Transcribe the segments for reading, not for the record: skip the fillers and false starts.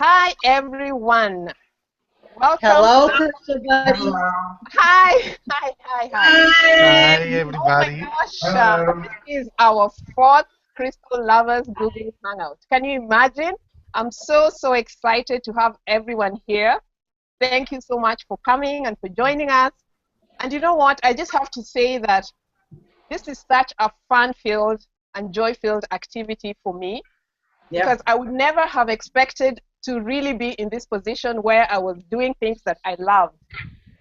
Hi, everyone. Welcome. Hello, Crystal Buddy. Hi. Hi, everybody. Oh my gosh. This is our fourth Crystal Lovers Google Hangout. Can you imagine? I'm so excited to have everyone here. Thank you so much for coming and for joining us. And you know what? I just have to say that this is such a fun-filled and joy-filled activity for me, because I would never have expected to really be in this position where I was doing things that I love.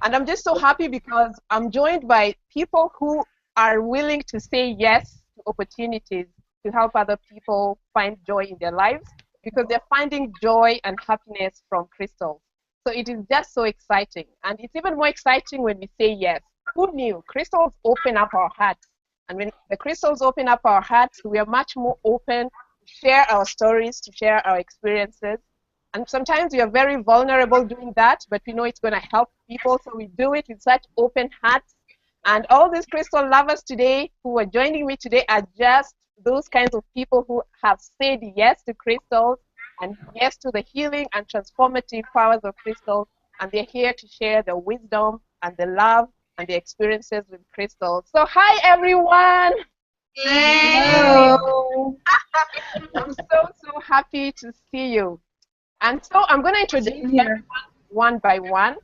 And I'm just so happy because I'm joined by people who are willing to say yes to opportunities to help other people find joy in their lives, because they're finding joy and happiness from crystals. So it is just so exciting. And it's even more exciting when we say yes. Who knew? Crystals open up our hearts. And when the crystals open up our hearts, we are much more open to share our stories, to share our experiences. And sometimes we are very vulnerable doing that, but we know it's going to help people, so we do it with such open hearts. And all these crystal lovers today who are joining me today are just those kinds of people who have said yes to crystals and yes to the healing and transformative powers of crystals, and they're here to share the wisdom and the love and the experiences with crystals. So hi, everyone. Hello. I'm so happy to see you. And so I'm going to introduce everyone one by one.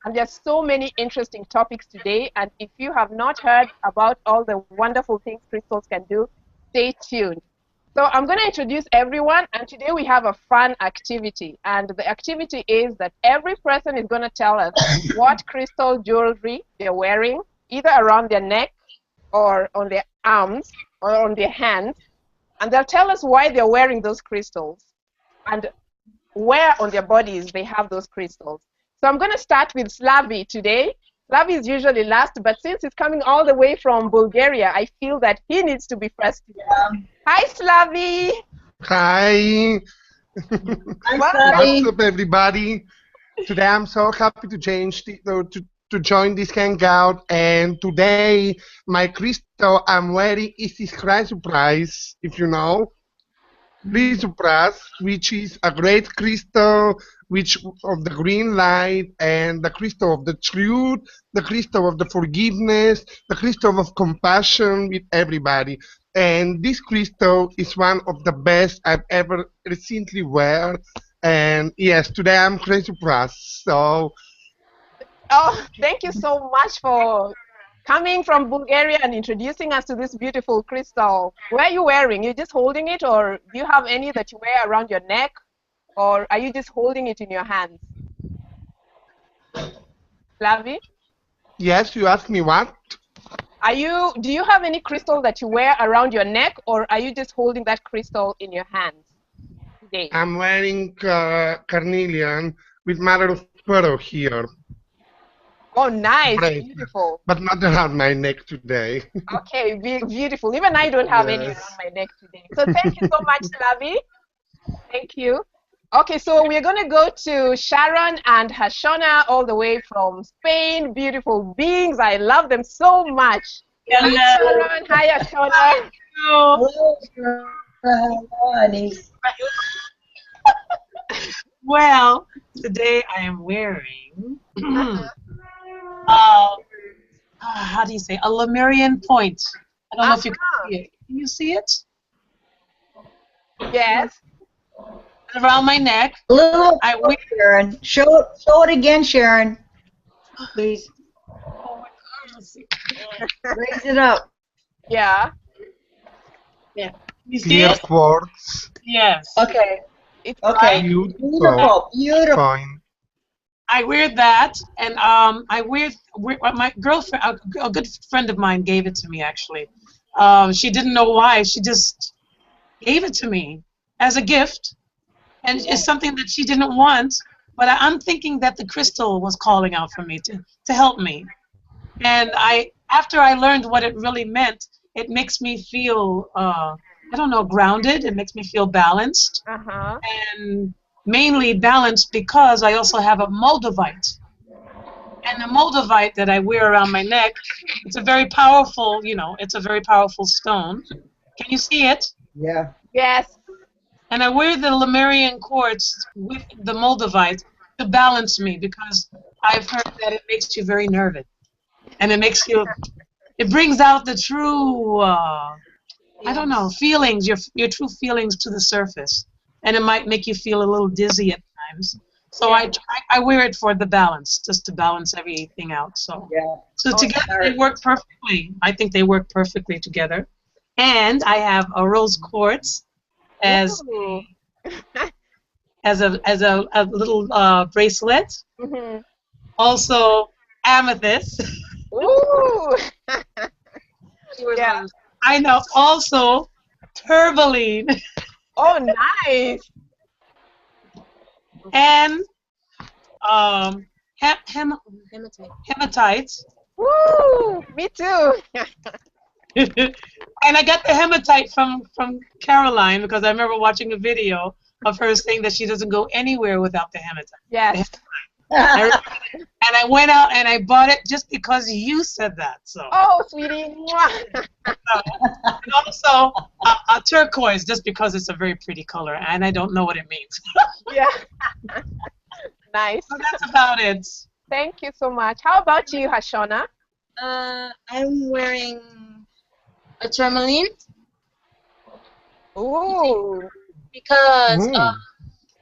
And there's so many interesting topics today. And if you have not heard about all the wonderful things crystals can do, stay tuned. So I'm going to introduce everyone. And today we have a fun activity. And the activity is that every person is going to tell us what crystal jewelry they're wearing, either around their neck or on their arms or on their hands. And they'll tell us why they're wearing those crystals and where on their bodies they have those crystals. So I'm going to start with Slavi today. Slavi is usually last, but since he's coming all the way from Bulgaria, I feel that he needs to be first. Hi, Slavi. Hi. What's up, everybody? Today I'm so happy to to join this hangout, and today my crystal I'm wearing is this chrysoprase, if you know. Chrysoprase, which is a great crystal, which of the green light, and the crystal of the truth, the crystal of the forgiveness, the crystal of compassion with everybody. And this crystal is one of the best I've ever recently wear. And yes, today I'm chrysoprase. So Oh, thank you so much for coming from Bulgaria and introducing us to this beautiful crystal. Where are you wearing? You just holding it, or do you have any that you wear around your neck, or are you just holding it in your hands? Slavi? yes, you asked me what? Do you have any crystal that you wear around your neck, or are you just holding that crystal in your hands today? I'm wearing carnelian with mother of pearl here. Oh, nice, Bracelet, beautiful. but not around my neck today. Okay, beautiful. Even I don't have any around my neck today. So thank you so much, Slavi. Thank you. Okay, so we're going to go to Sharon and Hashona all the way from Spain. Beautiful beings. I love them so much. Hello. Hi, Sharon. Hi, Hashona. Hello, honey. Well, today I am wearing, how do you say, a Lemurian point. I don't know if you can see it. Can you see it? Yes. Around my neck. A little I wear. Sharon. Show it again, Sharon. Please. Oh my God, let's see. Raise it up. Yeah. Yeah. You see Clear it? quartz. Yes. Okay. It's Okay. Beautiful. Beautiful. Fine. I wear that, and I wear my girlfriend, a good friend of mine gave it to me actually. She didn't know why. She just gave it to me as a gift, and it's something that she didn't want. But I'm thinking that the crystal was calling out for me to help me. And after I learned what it really meant, it makes me feel I don't know, grounded. It makes me feel balanced. And mainly balanced because I also have a moldavite. And the moldavite that I wear around my neck, it's a very powerful, it's a very powerful stone. Can you see it? Yeah. Yes. And I wear the Lemurian quartz with the Moldavite to balance me, because I've heard that it makes you very nervous. And it makes you, it brings out the true, I don't know, feelings, your true feelings to the surface. And it might make you feel a little dizzy at times. So I wear it for the balance, just to balance everything out. So, so together they work perfectly. I think they work perfectly together. And I have a rose quartz as a little bracelet. Mm-hmm. Also amethyst. Ooh. Yeah. I know. Also tourmaline. Oh, nice. And hematite. Woo! Me too. And I got the hematite from Caroline, because I remember watching a video of her saying that she doesn't go anywhere without the hematite. Yes. And I went out and I bought it just because you said that. So. Oh, sweetie. And also a turquoise, just because it's a very pretty color, and I don't know what it means. Yeah. Nice. So that's about it. Thank you so much. How about you, Hashona? I'm wearing a tourmaline. Ooh. Because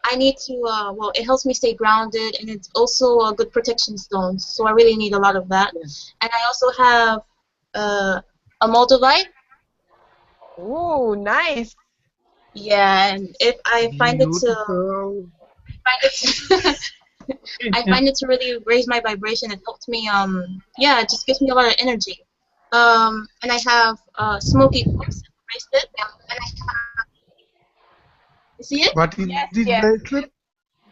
I need to, well, it helps me stay grounded, and it's also a good protection stone, so I really need a lot of that. And I also have a Moldavite. Ooh, nice. Yeah, and if I find it to, I find it to really raise my vibration. It helps me, yeah, it just gives me a lot of energy. And I have smoky quartz bracelet, and I have, you see it? What is this bracelet?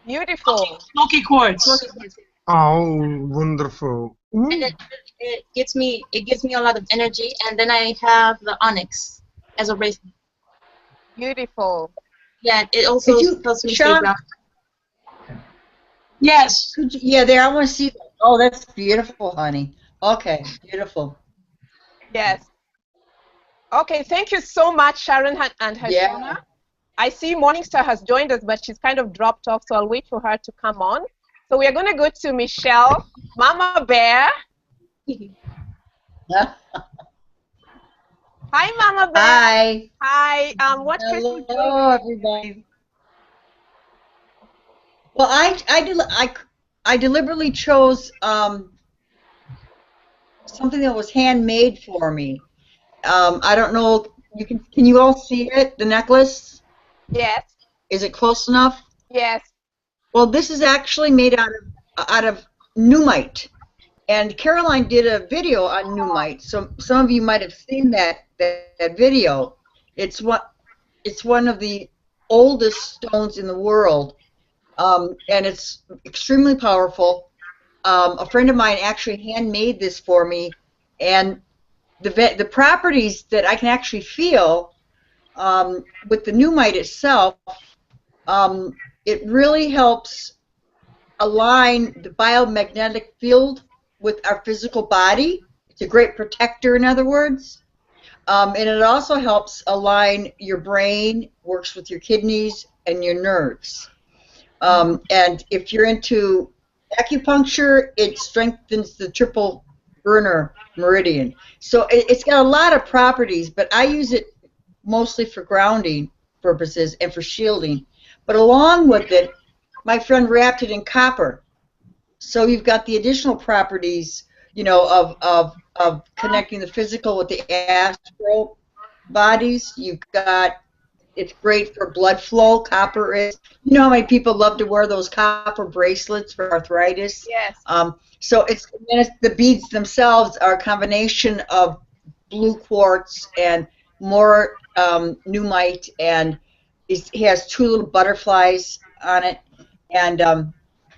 Beautiful. Smoky quartz. Smoky quartz. Oh, wonderful. And it gives me a lot of energy. And then I have the onyx as a bracelet. Beautiful. Yeah, it also helps me stay grounded. Yes. Yeah, there. I want to see. Oh, that's beautiful, honey. Okay, beautiful. Yes. Okay, thank you so much, Sharon and Hashona. Yeah. I see Morningstar has joined us, but she's kind of dropped off, so I'll wait for her to come on. So we are going to go to Michelle, Mama Bear. Hi, Mama Bear. Hi. Hi. What crystal do you Hello, everybody. Well, I deliberately chose something that was handmade for me. I don't know. Can you all see it? The necklace? Yes. Is it close enough? Yes. Well, this is actually made out of pneumite, and Caroline did a video on pneumite. So some of you might have seen that video. It's one of the oldest stones in the world, and it's extremely powerful. A friend of mine actually handmade this for me, and the properties that I can actually feel with the pneumite itself, it really helps align the biomagnetic field with our physical body. It's a great protector, in other words. And it also helps align your brain, works with your kidneys and your nerves. And if you're into acupuncture, it strengthens the triple burner meridian. So it's got a lot of properties, but I use it mostly for grounding purposes and for shielding. But along with it, my friend wrapped it in copper. So you've got the additional properties, you know, of connecting the physical with the astral bodies. You've got, it's great for blood flow. Copper is, you know how many people love to wear those copper bracelets for arthritis? Yes. So the beads themselves are a combination of blue quartz and more pneumite, and it has two little butterflies on it. And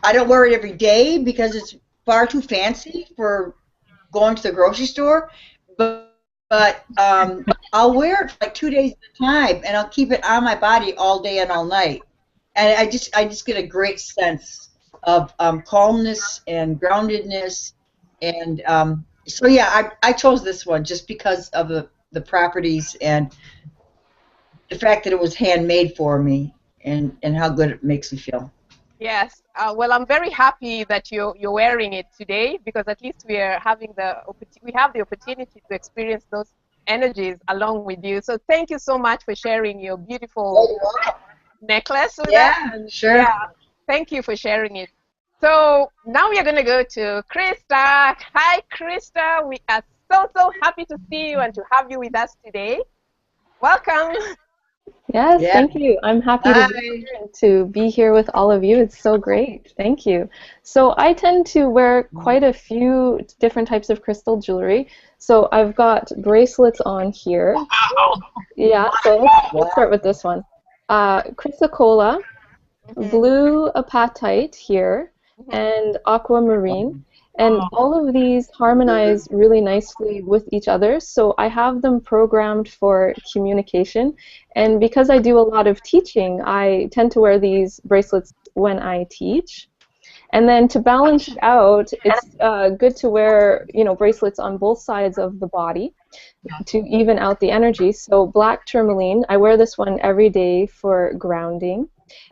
I don't wear it every day because it's far too fancy for going to the grocery store. But I'll wear it for like 2 days at a time, and I'll keep it on my body all day and all night. And I just get a great sense of calmness and groundedness. And so yeah, I chose this one just because of the properties and the fact that it was handmade for me. and how good it makes me feel. Yes. Well, I'm very happy that you're wearing it today because at least we are having we have the opportunity to experience those energies along with you. So thank you so much for sharing your beautiful necklace with us. And Sure. yeah, thank you for sharing it. So now we are going to go to Krista. Hi, Krista. We are so happy to see you and to have you with us today. Welcome. Yes, Yeah. thank you. I'm happy to be Hi. here and to be here with all of you. It's so great. Thank you. So I tend to wear quite a few different types of crystal jewelry. So I've got bracelets on here. Yeah, so let's start with this one. Chrysocolla, blue apatite here, and aquamarine. And all of these harmonize really nicely with each other. So I have them programmed for communication. And because I do a lot of teaching, I tend to wear these bracelets when I teach. And then to balance it out, it's good to wear, bracelets on both sides of the body to even out the energy. So black tourmaline, I wear this one every day for grounding.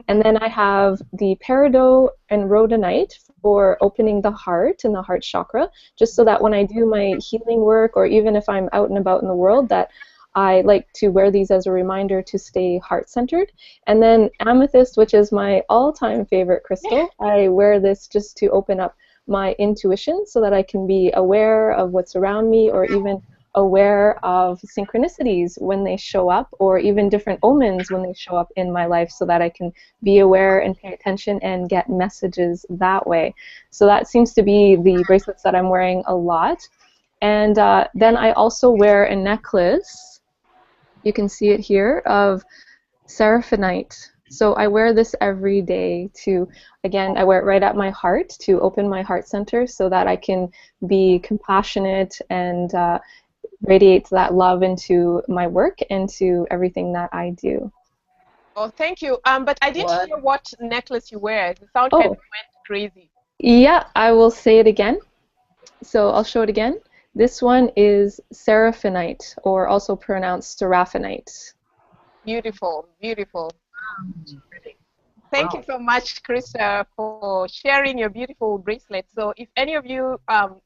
And then I have the peridot and rhodonite for opening the heart and the heart chakra, just so that when I do my healing work or even if I'm out and about in the world, that I like to wear these as a reminder to stay heart-centered. And then amethyst, which is my all-time favorite crystal, I wear this just to open up my intuition so that I can be aware of what's around me or even aware of synchronicities when they show up or even different omens when they show up in my life so that I can be aware and pay attention and get messages that way. So that seems to be the bracelets that I'm wearing a lot. And then I also wear a necklace, you can see it here, of seraphonite. So I wear this every day to, again, I wear it right at my heart to open my heart center so that I can be compassionate and radiate that love into my work and to everything that I do. Oh, thank you. But I didn't hear what necklace you wear. The sound kind of went crazy. Yeah, I will say it again. So I'll show it again. This one is seraphonite, or also pronounced seraphonite. Beautiful, beautiful. Thank you so much, Krista, for sharing your beautiful bracelets. So if any of you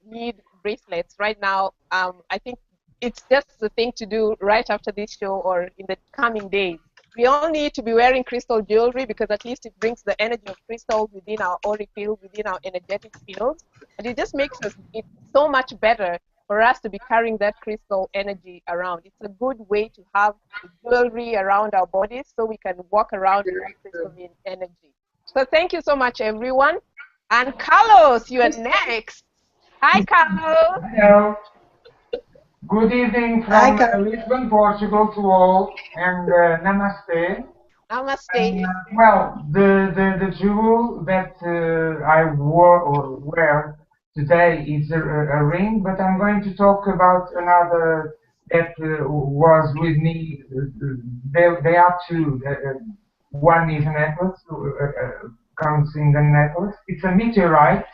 need bracelets right now, I think it's just the thing to do right after this show or in the coming days. We all need to be wearing crystal jewelry because at least it brings the energy of crystals within our auric field, within our energetic field. And it just makes it so much better for us to be carrying that crystal energy around. It's a good way to have jewelry around our bodies so we can walk around with that crystalline energy. So thank you so much, everyone. And Carlos, you are next. Hi, Carlos. Hello. Good evening from Lisbon, Portugal to all, and namaste. Namaste. Well, the jewel that I wore or wear today is a ring, but I'm going to talk about another that was with me. They are two. One is a necklace, comes in the necklace. It's a meteorite.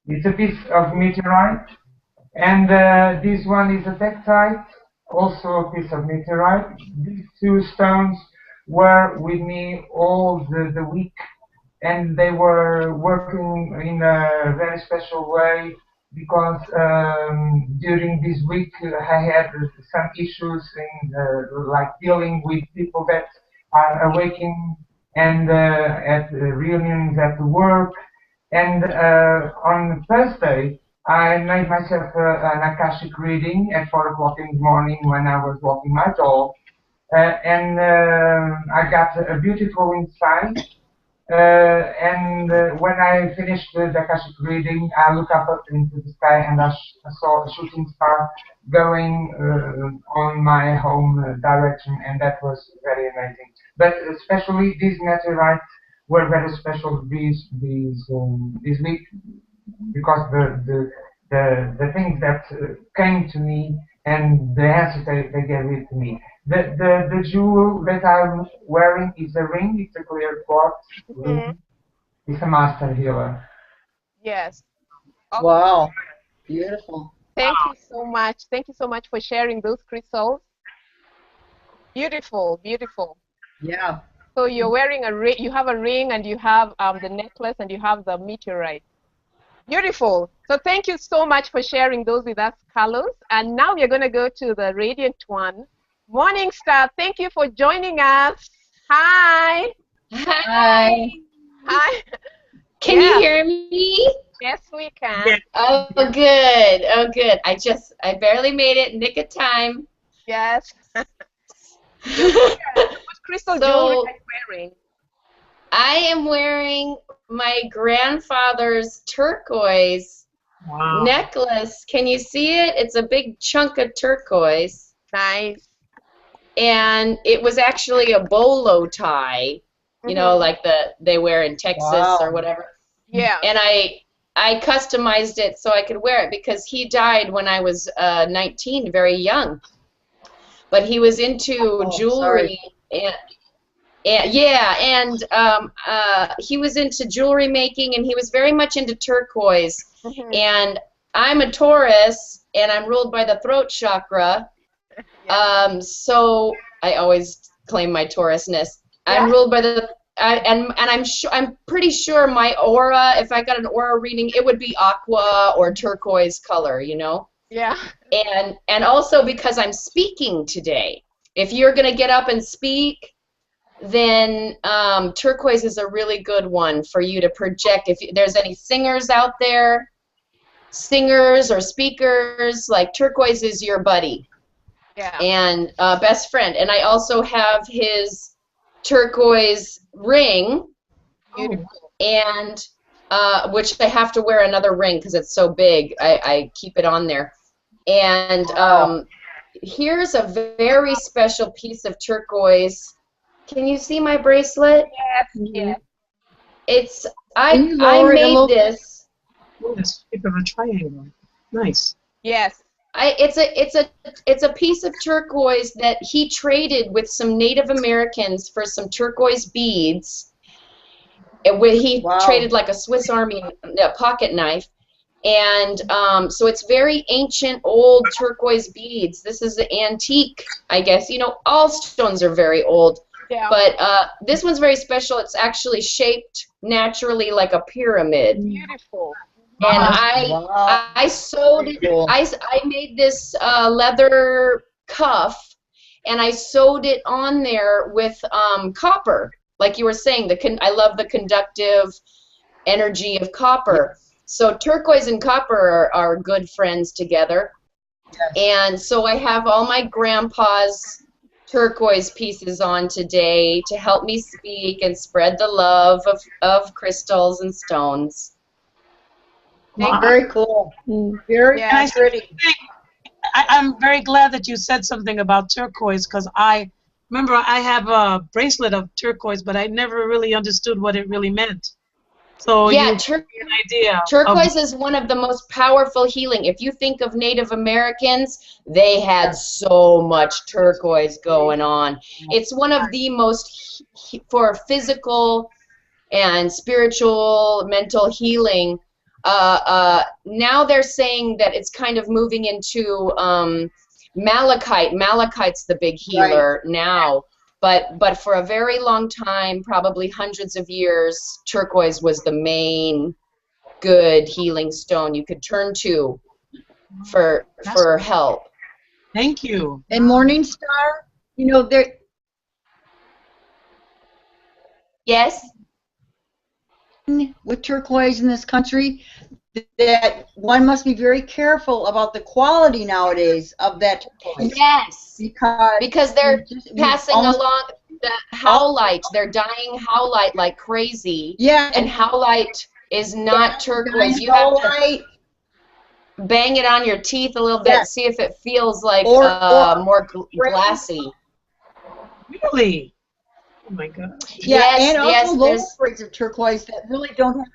It's a piece of meteorite. And this one is a tektite, also a piece of meteorite. These two stones were with me all the week, and they were working in a very special way because during this week I had some issues in like dealing with people that are awakening and at reunions at work. And on Thursday, I made myself an Akashic reading at 4 o'clock in the morning when I was walking my dog. And I got a beautiful insight. When I finished the Akashic reading, I looked up into the sky and I saw a shooting star going on my home direction, and that was very amazing. But especially these meteorites were very special this week because the things that came to me and the answers they gave it to me. The jewel that I'm wearing is a ring. It's a clear quartz ring. It's a master healer. Yes. Wow. Beautiful. Thank you so much. Thank you so much for sharing those crystals. Beautiful, beautiful. Yeah. So you're wearing a ring, you have a ring, and you have the necklace, and you have the meteorite. Beautiful. So thank you so much for sharing those with us, Carlos. And now we're going to go to the radiant one. Morning Star, thank you for joining us. Hi. Hi. Hi. Can you hear me? Yes, we can. Oh, good. Oh, good. I barely made it. Nick of time. Yes. What crystal jewelry are you wearing? I am wearing my grandfather's turquoise necklace. Can you see it? It's a big chunk of turquoise. Nice. And it was actually a bolo tie, you know, like they wear in Texas or whatever. Yeah. And I customized it so I could wear it because he died when I was 19, very young. But he was into jewelry and he was into jewelry making, and he was very much into turquoise. And I'm a Taurus, and I'm ruled by the throat chakra. So I always claim my Taurusness. I'm ruled by the I'm pretty sure my aura, if I got an aura reading, it would be aqua or turquoise color, you know. Yeah. And also because I'm speaking today. If you're gonna get up and speak, then turquoise is a really good one for you to project. If there's any singers out there, singers or speakers, like turquoise is your buddy. Yeah. And best friend. And I also have his turquoise ring. Beautiful. And which I have to wear another ring because it's so big. I keep it on there. And here's a very special piece of turquoise. Can you see my bracelet? Yes. It's I made this. Oh, it's shape of a triangle. Nice. Yes. It's a piece of turquoise that he traded with some Native Americans for some turquoise beads. He traded like a Swiss Army pocket knife. And so it's very ancient, old turquoise beads. This is the antique, I guess. You know, all stones are very old. Yeah. But this one's very special. It's actually shaped naturally like a pyramid. Beautiful. And I sewed it. I made this leather cuff, and I sewed it on there with copper. Like you were saying, I love the conductive energy of copper. So turquoise and copper are good friends together. Yes. And so I have all my grandpa's turquoise pieces on today to help me speak and spread the love of crystals and stones. Very cool. Very pretty. I'm very glad that you said something about turquoise, because I remember I have a bracelet of turquoise, but I never really understood what it really meant. So yeah, you gave me an idea. Turquoise is one of the most powerful healing. If you think of Native Americans, they had so much turquoise going on. It's one of the most, for physical and spiritual, mental healing. Now they're saying that it's kind of moving into malachite. Malachite's the big healer now. But for a very long time, probably hundreds of years, turquoise was the main good healing stone you could turn to for help. Thank you. And Morning Star, you know, there. Yes. With turquoise in this country, that one must be very careful about the quality nowadays of that turquoise. Yes. Because they're passing along the howlite. They're dyeing howlite like crazy. Yeah. And howlite is not turquoise. You have to bang it on your teeth a little bit, see if it feels like more glassy. Really? Oh my God. Yeah, yes, and also those grades of turquoise that really don't have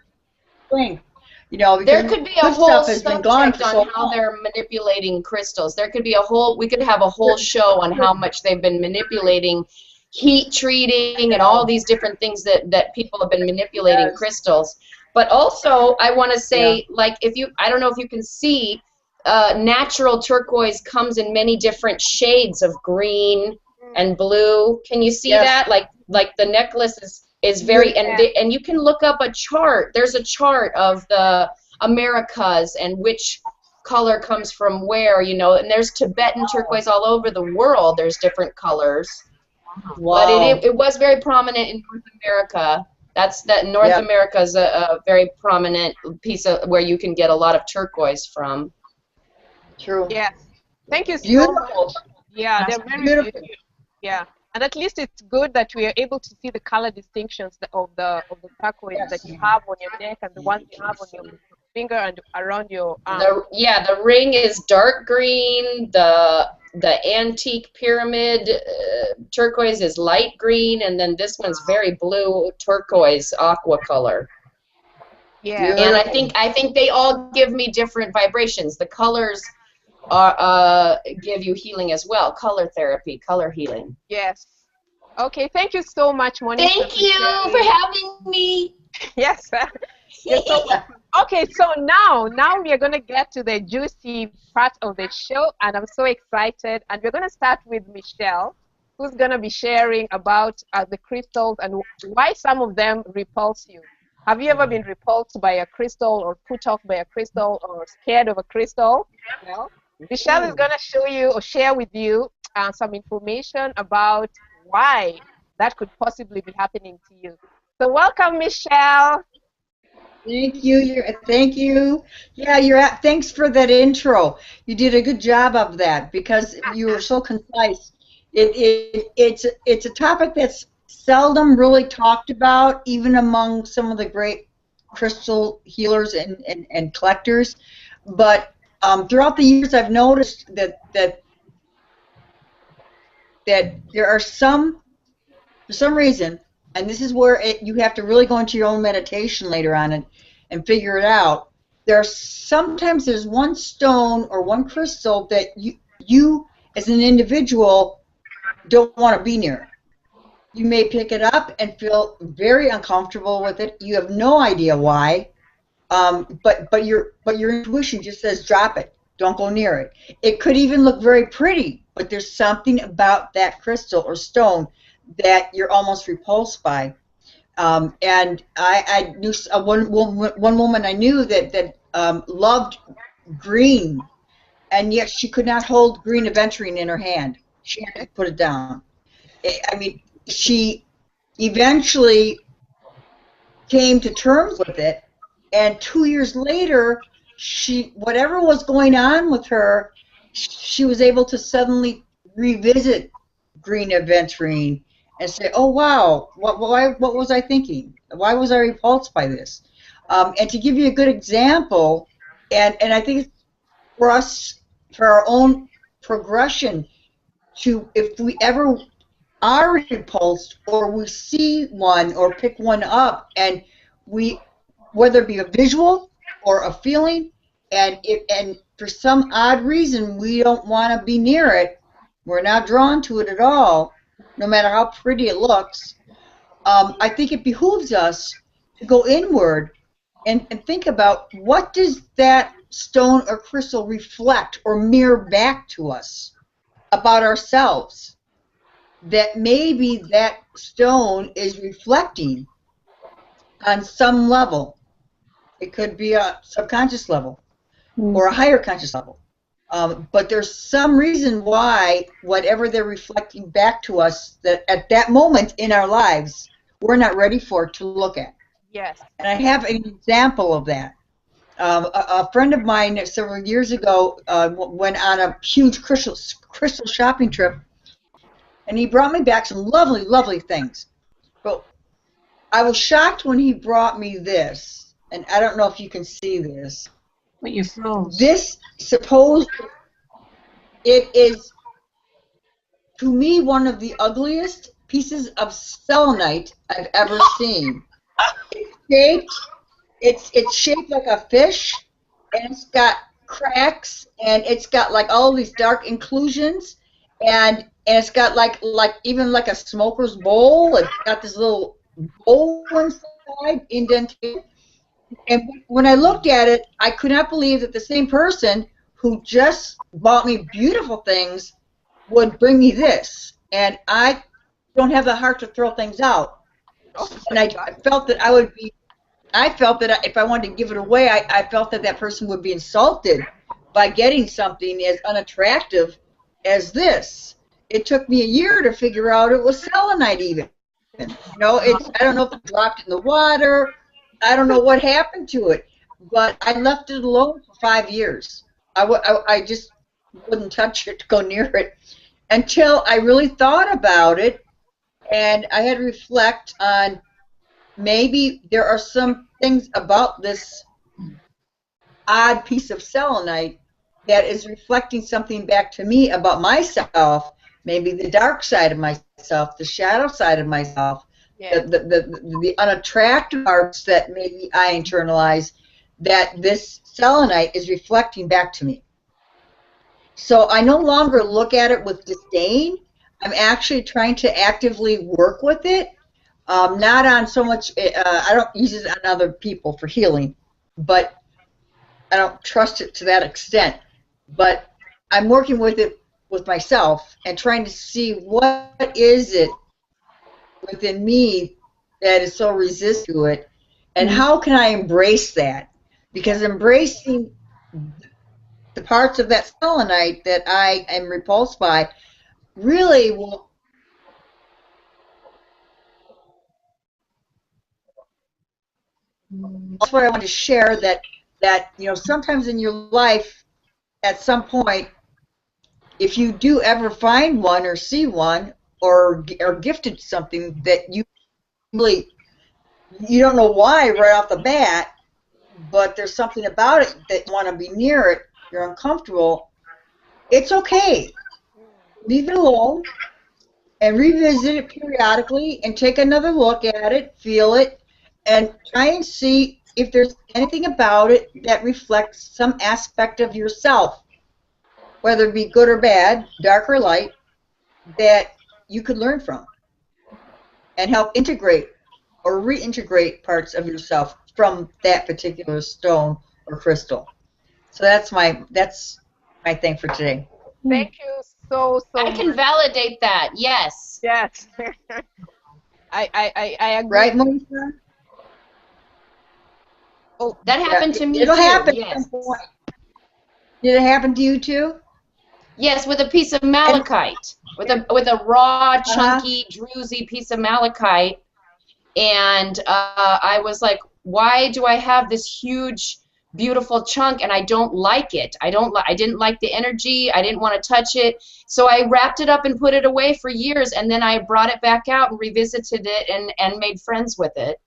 strength. You know, there could be a whole subject on how they're manipulating crystals. There could be a whole, we could have a whole show on how much they've been manipulating heat treating and all these different things that people have been manipulating crystals. But also, I want to say, like, I don't know if you can see, natural turquoise comes in many different shades of green, and blue. Can you see Yes. that? Like the necklace is very, and you can look up a chart. There's a chart of the Americas and which color comes from where, you know, and there's Tibetan turquoise all over the world. There's different colors. Wow. But it was very prominent in North America. North America is a very prominent piece of where you can get a lot of turquoise from. True. Yes. Thank you so Beautiful. much. Yeah, they're very Beautiful. beautiful. Yeah. And at least it's good that we are able to see the color distinctions of the turquoise that you have on your neck and the ones you have on your finger and around your arm. The ring is dark green. The antique pyramid turquoise is light green, and then this one's very blue turquoise aqua color. Yeah. And I think they all give me different vibrations. The colors give you healing as well. Color therapy, color healing. Yes. Okay. Thank you so much, Monica. Thank you for having me. Yes. You're so welcome. Okay, so now we are going to get to the juicy part of the show, and I'm so excited. And we're going to start with Michelle, who's going to be sharing about the crystals and why some of them repulse you. Have you ever been repulsed by a crystal or put off by a crystal or scared of a crystal? Well, Michelle is going to show you or share with you some information about why that could possibly be happening to you. So welcome, Michelle. Thank you. Thank you. Yeah, thanks for that intro. You did a good job of that because you were so concise. It's a topic that's seldom really talked about, even among some of the great crystal healers and collectors. But throughout the years, I've noticed that there are some, for some reason, and this is where you have to really go into your own meditation later on and figure it out. Sometimes there's one stone or one crystal that you as an individual don't want to be near. You may pick it up and feel very uncomfortable with it. You have no idea why, but your intuition just says drop it. Don't go near it. It could even look very pretty, but there's something about that crystal or stone that you're almost repulsed by. And I knew one woman I knew that loved green, and yet she could not hold green aventurine in her hand. She had to put it down. I mean, she eventually came to terms with it, and 2 years later, whatever was going on with her, she was able to suddenly revisit green aventurine and say, oh, wow, what was I thinking? Why was I repulsed by this? And to give you a good example, and I think for us, for our own progression, if we ever are repulsed or we see one or pick one up, and whether it be a visual or a feeling, and for some odd reason we don't want to be near it, we're not drawn to it at all, no matter how pretty it looks, I think it behooves us to go inward and think about what does that stone or crystal reflect or mirror back to us about ourselves, that maybe that stone is reflecting on some level. It could be a subconscious level or a higher conscious level. But there's some reason why whatever they're reflecting back to us that at that moment in our lives we're not ready for to look at. Yes. And I have an example of that. A friend of mine several years ago went on a huge crystal shopping trip, and he brought me back some lovely, lovely things. But I was shocked when he brought me this, and I don't know if you can see this. But you froze. This it is, to me, one of the ugliest pieces of selenite I've ever seen. It's shaped like a fish, and it's got cracks, and it's got like all these dark inclusions, and it's got even like a smoker's bowl. It's got this little bowl inside, indented. And when I looked at it, I could not believe that the same person who just bought me beautiful things would bring me this. and I don't have the heart to throw things out. Oh, And I felt that I would be, I felt that if I wanted to give it away, I felt that that person would be insulted by getting something as unattractive as this. It took me a year to figure out it was selenite even. You know, I don't know if it dropped in the water. I don't know what happened to it, but I left it alone for 5 years. I just wouldn't touch it, go near it, until I really thought about it, and I had to reflect on maybe there are some things about this odd piece of selenite that is reflecting something back to me about myself, maybe the dark side of myself, the shadow side of myself, the unattractive parts that maybe I internalize, that this selenite is reflecting back to me. So I no longer look at it with disdain. I'm actually trying to actively work with it, not on so much, I don't use it on other people for healing, but I don't trust it to that extent. But I'm working with it with myself and trying to see what is it within me that is so resistant to it, and how can I embrace that? Because embracing the parts of that selenite that I am repulsed by really will. That's what I want to share, that you know, sometimes in your life, at some point, if you do ever find one or see one or are gifted something that you really, you don't know why right off the bat, but there's something about it that you want to be near it, you're uncomfortable, it's okay. Leave it alone and revisit it periodically and take another look at it, feel it, and try and see if there's anything about it that reflects some aspect of yourself, whether it be good or bad, dark or light, that you could learn from and help integrate or reintegrate parts of yourself from that particular stone or crystal. So that's my thing for today. Thank you so I can much. validate that. Yes. Yes. I agree. Right, Melissa? Oh, that happened to me It'll too. happen Yes. at some point. Did it happen to you too? Yes, with a piece of malachite, with a raw, chunky, druzy piece of malachite, and I was like, why do I have this huge, beautiful chunk and I don't like it? I didn't like the energy. I didn't want to touch it, so I wrapped it up and put it away for years, and then I brought it back out and revisited it and made friends with it.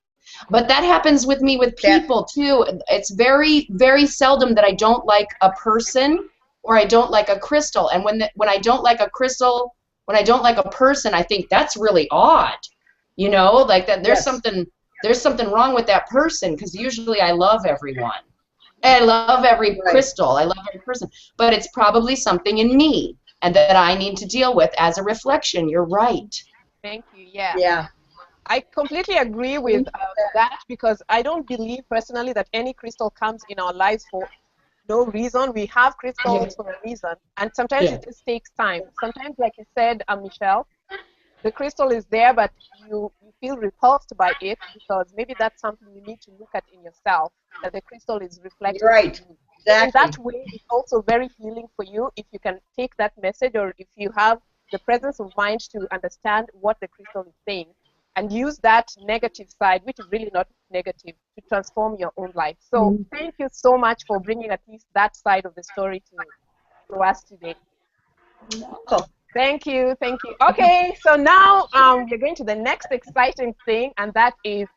But that happens with me with people too. It's very, very seldom that I don't like a person or I don't like a crystal. And when I don't like a crystal, when I don't like a person, I think that's really odd. You know, like that there's something wrong with that person, because usually I love everyone. And I love every crystal. I love every person. But it's probably something in me and that I need to deal with as a reflection. You're right. Thank you. Yeah. Yeah. I completely agree with that, because I don't believe personally that any crystal comes in our lives for no reason. We have crystals for a reason, and sometimes it just takes time. Sometimes, like you said, Michelle, the crystal is there, but you feel repulsed by it because maybe that's something you need to look at in yourself, that the crystal is reflecting. Right. Exactly. In that way, it's also very healing for you if you can take that message, or if you have the presence of mind to understand what the crystal is saying, and use that negative side, which is really not negative, to transform your own life. So thank you so much for bringing at least that side of the story to us today. Oh. Thank you, thank you. Okay, so now we're going to the next exciting thing, and that is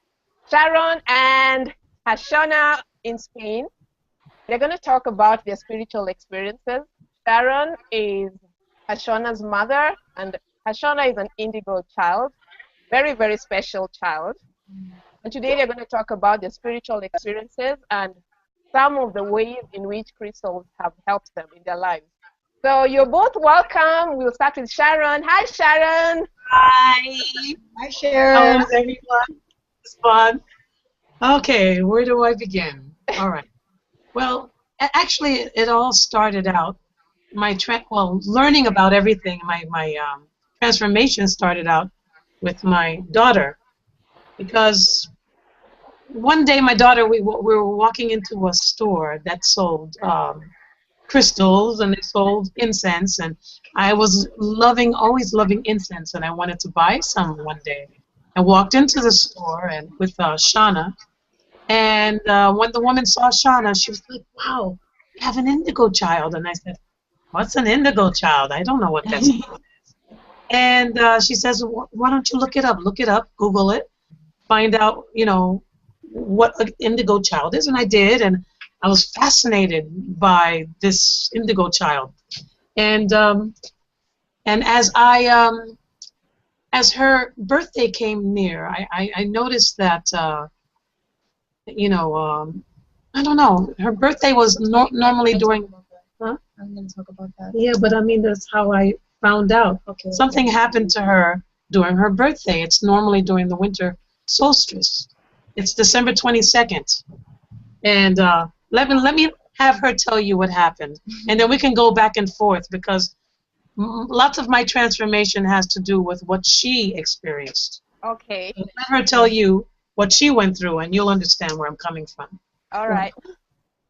Sharon and Hashona in Spain. They're going to talk about their spiritual experiences. Sharon is Hashona's mother, and Hashona is an indigo child. Very, very special child. And today they're going to talk about their spiritual experiences and some of the ways in which crystals have helped them in their lives. So you're both welcome. We'll start with Sharon. Hi, Sharon. Hi. Hi, Sharon. How's everyone? It's fun. Okay, where do I begin? All right. Well, actually, it all started out learning about everything. My transformation started out with my daughter, because one day my daughter, we were walking into a store that sold crystals, and they sold incense, and I was always loving incense, and I wanted to buy some one day. I walked into the store and with Shauna, and when the woman saw Shauna, she was like, "Wow, you have an indigo child." And I said, "What's an indigo child? I don't know what that's." And she says, "Why don't you look it up? Look it up, Google it, find out, what an indigo child is." And I did, and I was fascinated by this indigo child. And as her birthday came near, I noticed that I don't know, her birthday was normally during. Huh? I'm going to talk about that. Yeah, but I mean, that's how I found out. Okay. Something happened to her during her birthday. It's normally during the winter solstice. It's December 22nd. And let me have her tell you what happened. And then we can go back and forth, because lots of my transformation has to do with what she experienced. Okay. So let her tell you what she went through, and you'll understand where I'm coming from. All right.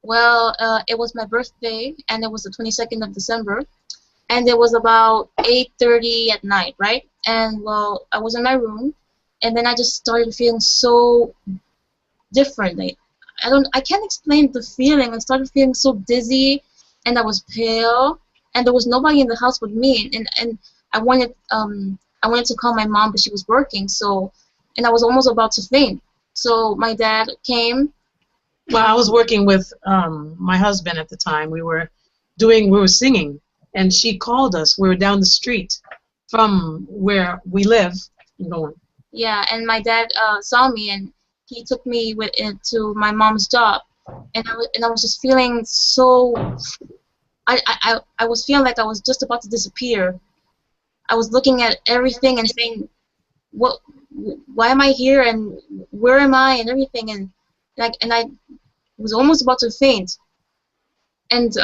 Well, it was my birthday, and it was the 22nd of December, and it was about 8:30 at night, right? And well, I was in my room, and then I just started feeling so different. I can't explain the feeling. I started feeling so dizzy, and I was pale, and there was nobody in the house but me, and I wanted to call my mom, but she was working, so, and I was almost about to faint. So my dad came. Well, I was working with my husband at the time. We were singing, and she called us. We were down the street from where we live. Yeah, and my dad saw me, and he took me to my mom's job, and I was just feeling so. I was feeling like I was just about to disappear. I was looking at everything and saying, why am I here, and where am I, and everything, and I was almost about to faint. And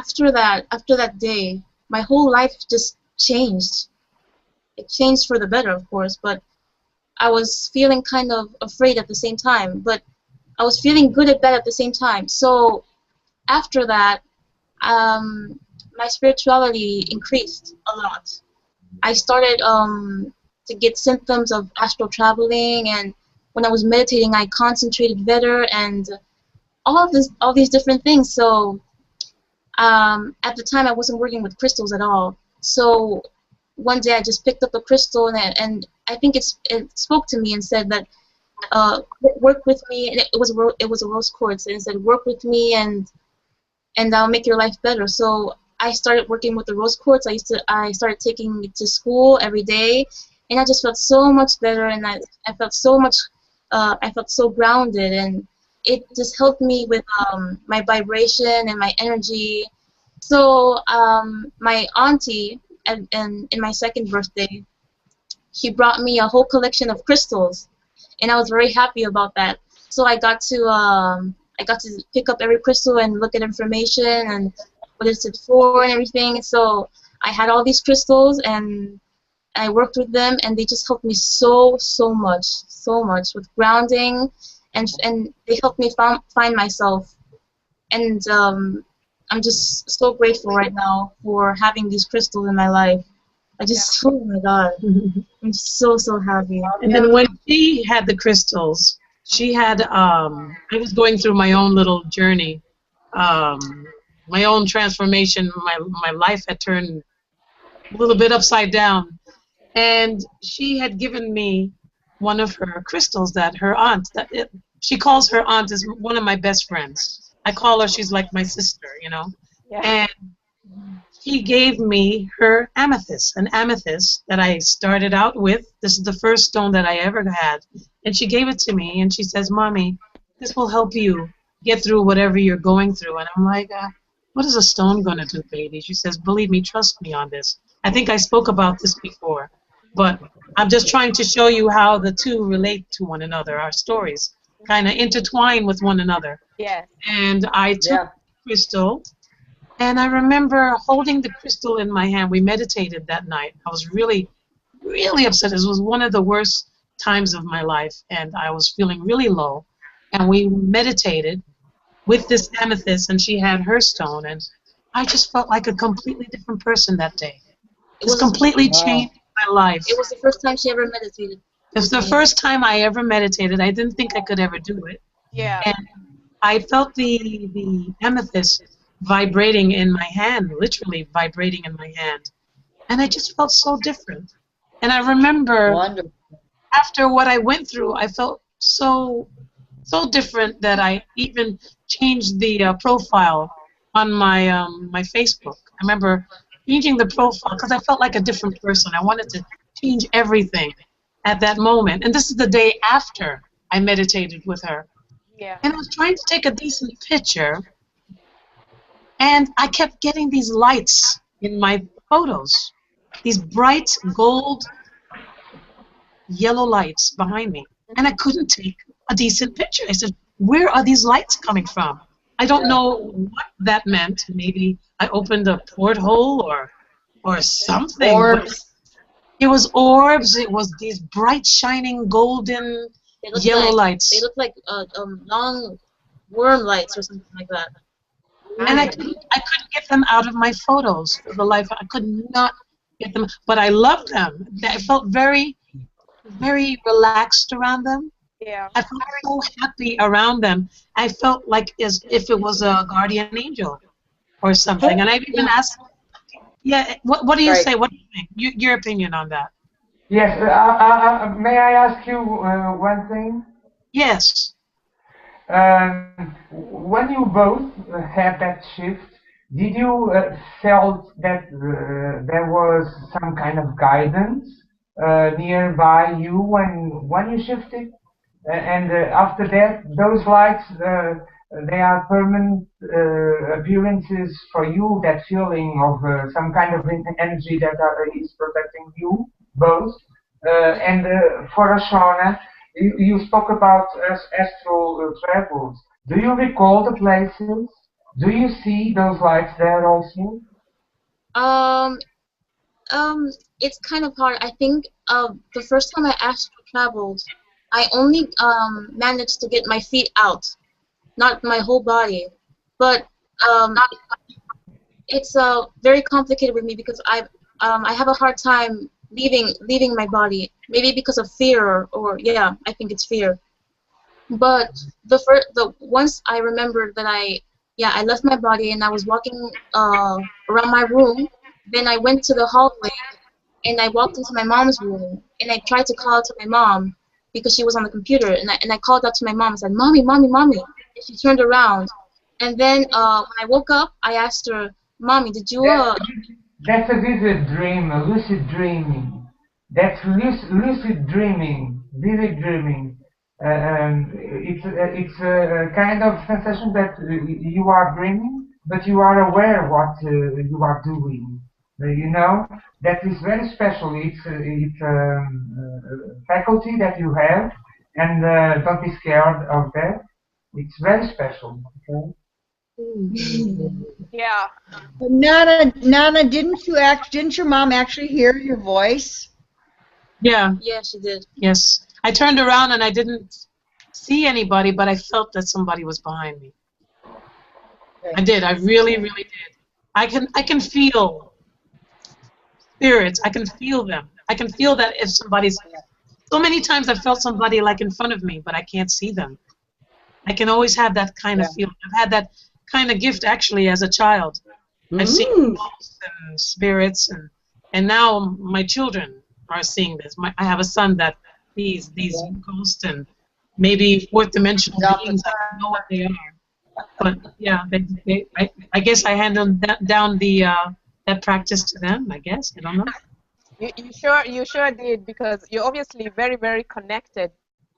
after that day, my whole life just changed. It changed for the better, of course, but I was feeling kind of afraid at the same time, but I was feeling good at that at the same time. So after that, my spirituality increased a lot. I started to get symptoms of astral traveling, and when I was meditating, I concentrated better, and all these different things. So at the time, I wasn't working with crystals at all. So one day, I just picked up a crystal, and I think it spoke to me and said that work with me. And it was a rose quartz, and it said, work with me, and I'll make your life better. So I started working with the rose quartz. I started taking it to school every day, and I just felt so much better, and I felt so much. I felt so grounded, and it just helped me with my vibration and my energy. So my auntie, in my second birthday, she brought me a whole collection of crystals, and I was very happy about that. So I got to pick up every crystal and look at information and what is it for and everything. So I had all these crystals, and I worked with them, and they just helped me so much with grounding, and they helped me find myself. And I'm just so grateful right now for having these crystals in my life. Oh my God, I'm so happy. And then when she had the crystals, she had, I was going through my own little journey, my own transformation. My life had turned a little bit upside down. And she had given me one of her crystals that her aunt, she calls her aunt as one of my best friends. I call her, she's like my sister, Yeah. And she gave me her amethyst, an amethyst that I started out with. This is the first stone that I ever had. And she gave it to me, and she says, Mommy, this will help you get through whatever you're going through. And I'm like, what is a stone going to do, baby? She says, believe me, trust me on this. I think I spoke about this before, but I'm just trying to show you how the two relate to one another. Our stories kind of intertwine with one another. Yes. And I took the crystal, and I remember holding the crystal in my hand. We meditated that night. I was really really upset. This was one of the worst times of my life, and I was feeling really low. And we meditated with this amethyst, and she had her stone, and I just felt like a completely different person that day. It completely changed my life. It was the first time she ever meditated. It was the first time I ever meditated. I didn't think I could ever do it. Yeah. And I felt the amethyst vibrating in my hand, literally vibrating in my hand. And I just felt so different. And I remember after what I went through, I felt so different that I even changed the profile on my Facebook. I remember changing the profile because I felt like a different person. I wanted to change everything at that moment. And this is the day after I meditated with her. Yeah. And I was trying to take a decent picture, and I kept getting these lights in my photos, these bright gold yellow lights behind me, and I couldn't take a decent picture. I said, where are these lights coming from? I don't know what that meant. Maybe I opened a porthole or something. Orbs. It was orbs. It was these bright, shining, golden yellow lights. They look like long worm lights or something like that. And I couldn't get them out of my photos for the life. I could not get them, but I loved them. I felt very, very relaxed around them. Yeah. I felt so happy around them. I felt like as if it was a guardian angel or something. And I even asked, yeah, what do you say? What do you think? Your opinion on that? Yes, may I ask you one thing? Yes. When you both had that shift, did you felt that there was some kind of guidance nearby you when you shifted? And after that, those lights, they are permanent appearances for you, that feeling of some kind of energy that is protecting you both. And for Ashana, you spoke about astral travels. Do you recall the places? Do you see those lights there also? It's kind of hard. I think the first time I astral traveled, I only managed to get my feet out, not my whole body. But it's very complicated with me because I have a hard time leaving my body. Maybe because of fear, or yeah, I think it's fear. But the once I remembered that I left my body and I was walking around my room. Then I went to the hallway and I walked into my mom's room and I tried to call out to my mom because she was on the computer, and I called out to my mom and said, "Mommy, mommy, mommy." And she turned around, and then when I woke up, I asked her, "Mommy, did you That's a vivid dream, a lucid dreaming. That's lucid dreaming, vivid dreaming. It's a kind of sensation that you are dreaming, but you are aware what you are doing. You know, that is very special. It's a faculty that you have, and don't be scared of that. It's very special. Okay? Yeah. Nana, didn't your mom actually hear your voice? Yeah. Yeah, she did. Yes. I turned around and I didn't see anybody, but I felt that somebody was behind me. I did. I really, really did. I can feel spirits. I can feel them. I can feel that if somebody's. So many times I felt somebody like in front of me, but I can't see them. I can always have that kind of feeling. I've had that kind of gift actually as a child. I've seen ghosts and spirits, and now my children are seeing this. I have a son that sees these ghosts and maybe fourth dimensional beings. I don't know what they are, but yeah, I guess I handled down that practice to them. I guess I don't know. You sure did, because you're obviously very, very connected,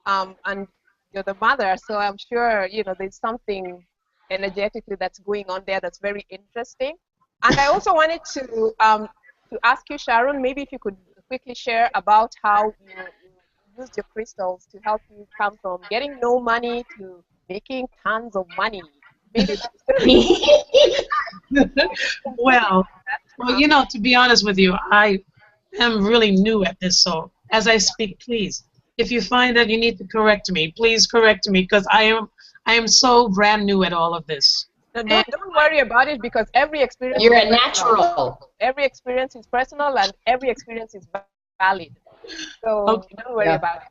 and you're the mother, so I'm sure there's something energetically that's going on there that's very interesting. And I also wanted to ask you, Sharon, maybe if you could quickly share about how you used your crystals to help you come from getting no money to making tons of money. Maybe well, to be honest with you, I'm really new at this, so as I speak, please, if you find that you need to correct me, please correct me, because I am so brand new at all of this. No, don't worry about it, because every experience You're is a personal. natural. Every experience is personal, and every experience is valid. So Okay. don't worry Yeah. about it.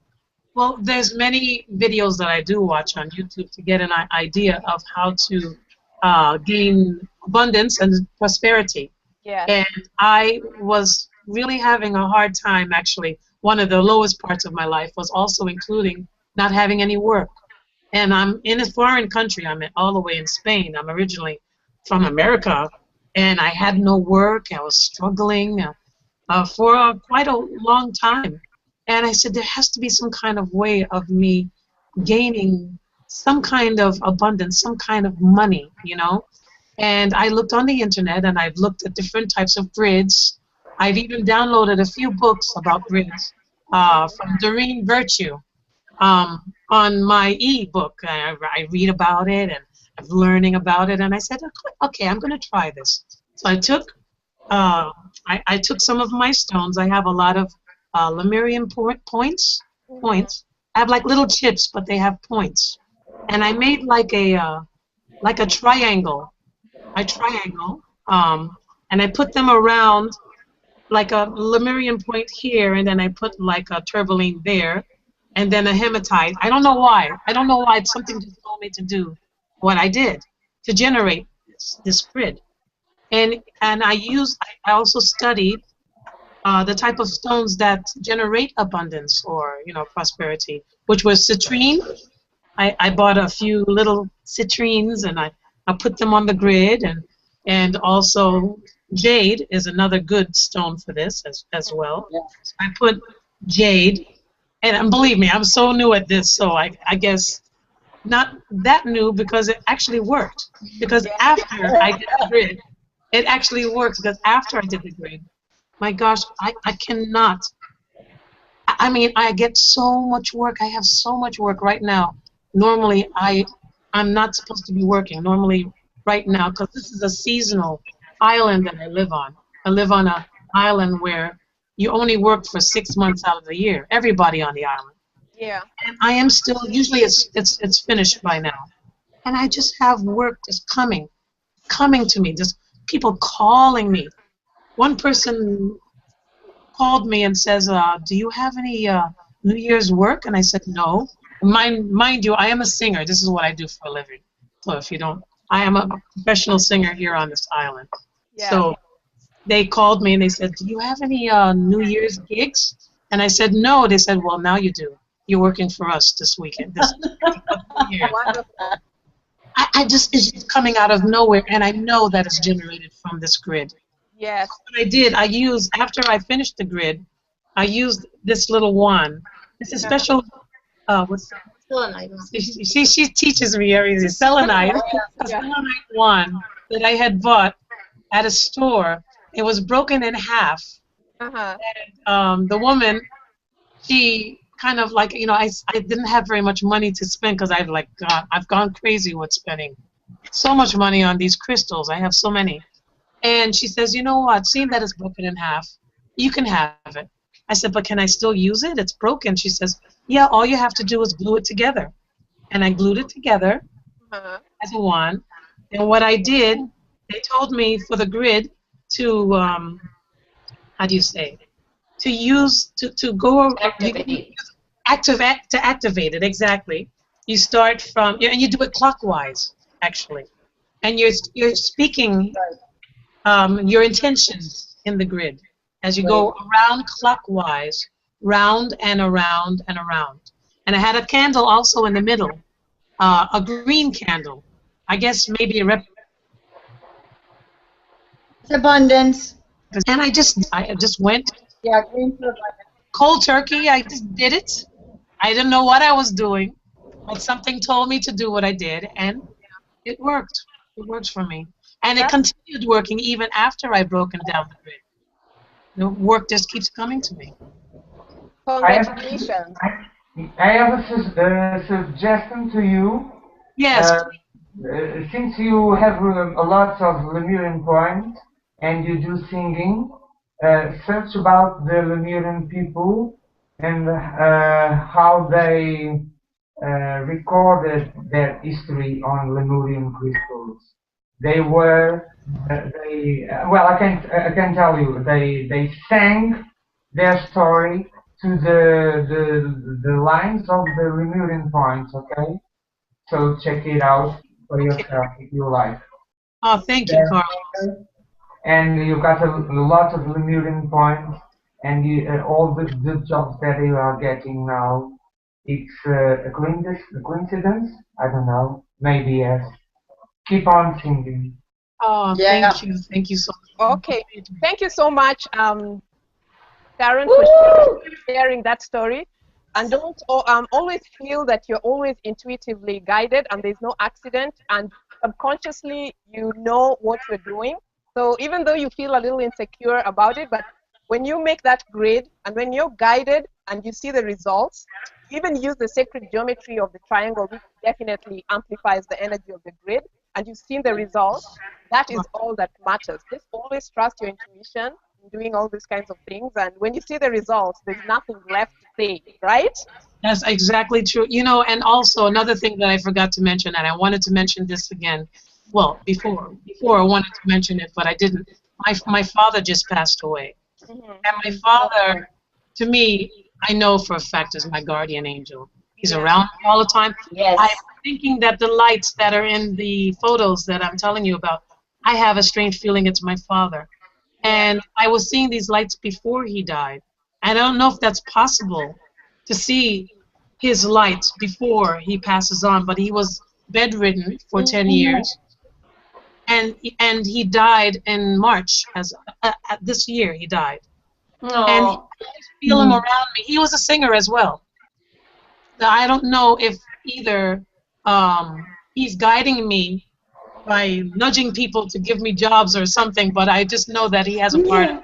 Well, there's many videos that I do watch on YouTube to get an idea of how to gain abundance and prosperity. Yes. And I was really having a hard time, actually. One of the lowest parts of my life was also including not having any work. And I'm in a foreign country. I'm all the way in Spain. I'm originally from America, and I had no work. I was struggling for quite a long time. And I said, there has to be some kind of way of me gaining some kind of abundance, some kind of money, you know? And I looked on the internet, and I've looked at different types of grids. I've even downloaded a few books about grids from Doreen Virtue on my e-book. I read about it, and I'm learning about it. And I said, okay, I'm going to try this. So I took some of my stones. I have a lot of Lemurian points. I have like little chips, but they have points. And I made like a triangle. And I put them around like a Lemurian point here, and then I put like a tourmaline there, and then a hematite. I don't know why. I don't know why. Something just told me to do what I did to generate this grid. And I also studied the type of stones that generate abundance or prosperity, which was citrine. I bought a few little citrines, and I put them on the grid, and also jade is another good stone for this as well. Yeah. So I put jade, and believe me, I'm so new at this, so I guess not that new, because it actually worked. Because after I did the grid, it actually worked, because after I did the grid, my gosh, I cannot. I mean, I get so much work. I have so much work right now. Normally, I'm not supposed to be working. Normally, right now, because this is a seasonal island that I live on. I live on an island where you only work for 6 months out of the year. Everybody on the island. Yeah. And I am still. Usually, it's finished by now, and I just have work just coming to me. Just people calling me. One person called me and says, do you have any New Year's work? And I said, no. Mind you, I am a singer. This is what I do for a living. So if you don't, I am a professional singer here on this island. Yeah. So they called me and they said, do you have any New Year's gigs? And I said, no. They said, well, now you do. You're working for us this weekend. This year. Wonderful. It's just coming out of nowhere, and I know that it's generated from this grid. Yes. What I did, after I finished the grid, I used this little wand. It's a special, Selenite. she teaches me everything. Selenite, a selenite wand that I had bought at a store. It was broken in half. Uh-huh. And the woman, she kind of like, I didn't have very much money to spend, because I've gone crazy with spending so much money on these crystals. I have so many. And she says, you know what, seeing that it's broken in half, you can have it. I said, but can I still use it? It's broken. She says, yeah, all you have to do is glue it together. And I glued it together as a wand. And what I did, they told me for the grid to, how do you say, to use, to go, to activate it, exactly. You start from, and you do it clockwise, actually. And you're speaking your intentions in the grid as you go around clockwise, round and around and around. And I had a candle also in the middle, a green candle. I guess maybe Abundance. and I just went Yeah, green for abundance. cold turkey. I just did it. I didn't know what I was doing, but something told me to do what I did, and it worked. It worked for me. And it continued working even after I broken down the grid. The work just keeps coming to me. Congratulations. I have a suggestion to you. Yes. Since you have a lot of Lemurian points and you do singing, search about the Lemurian people and how they recorded their history on Lemurian crystals. They were, well, I can tell you, they sang their story to the lines of the Lemurian points. Okay, so check it out for yourself if you like. Oh, thank you, Carlos. And you got a lot of Lemurian points, and all the jobs that you are getting now. It's a coincidence? I don't know. Maybe yes. Keep on singing. Oh, Yeah. thank you so much. Okay, thank you so much, Sharon, for sharing that story. And don't always feel that you're always intuitively guided and there's no accident, and subconsciously you know what you're doing. So even though you feel a little insecure about it, but when you make that grid and when you're guided and you see the results, even use the sacred geometry of the triangle, which definitely amplifies the energy of the grid, and you've seen the results, that is all that matters. Just always trust your intuition in doing all these kinds of things, and when you see the results, there's nothing left to say, right? That's exactly true. You know, and also another thing that I forgot to mention, and I wanted to mention this again. Well, before I wanted to mention it, but I didn't. My father just passed away, and my father, to me, I know for a fact is my guardian angel. He's around me all the time. Yes. I'm thinking that the lights that are in the photos that I'm telling you about, I have a strange feeling it's my father. And I was seeing these lights before he died. I don't know if that's possible to see his lights before he passes on, but he was bedridden for 10 years. And he died in March, this year he died. And I feel him around me. He was a singer as well. Now, I don't know if either he's guiding me by nudging people to give me jobs or something, but I just know that he has a part of it.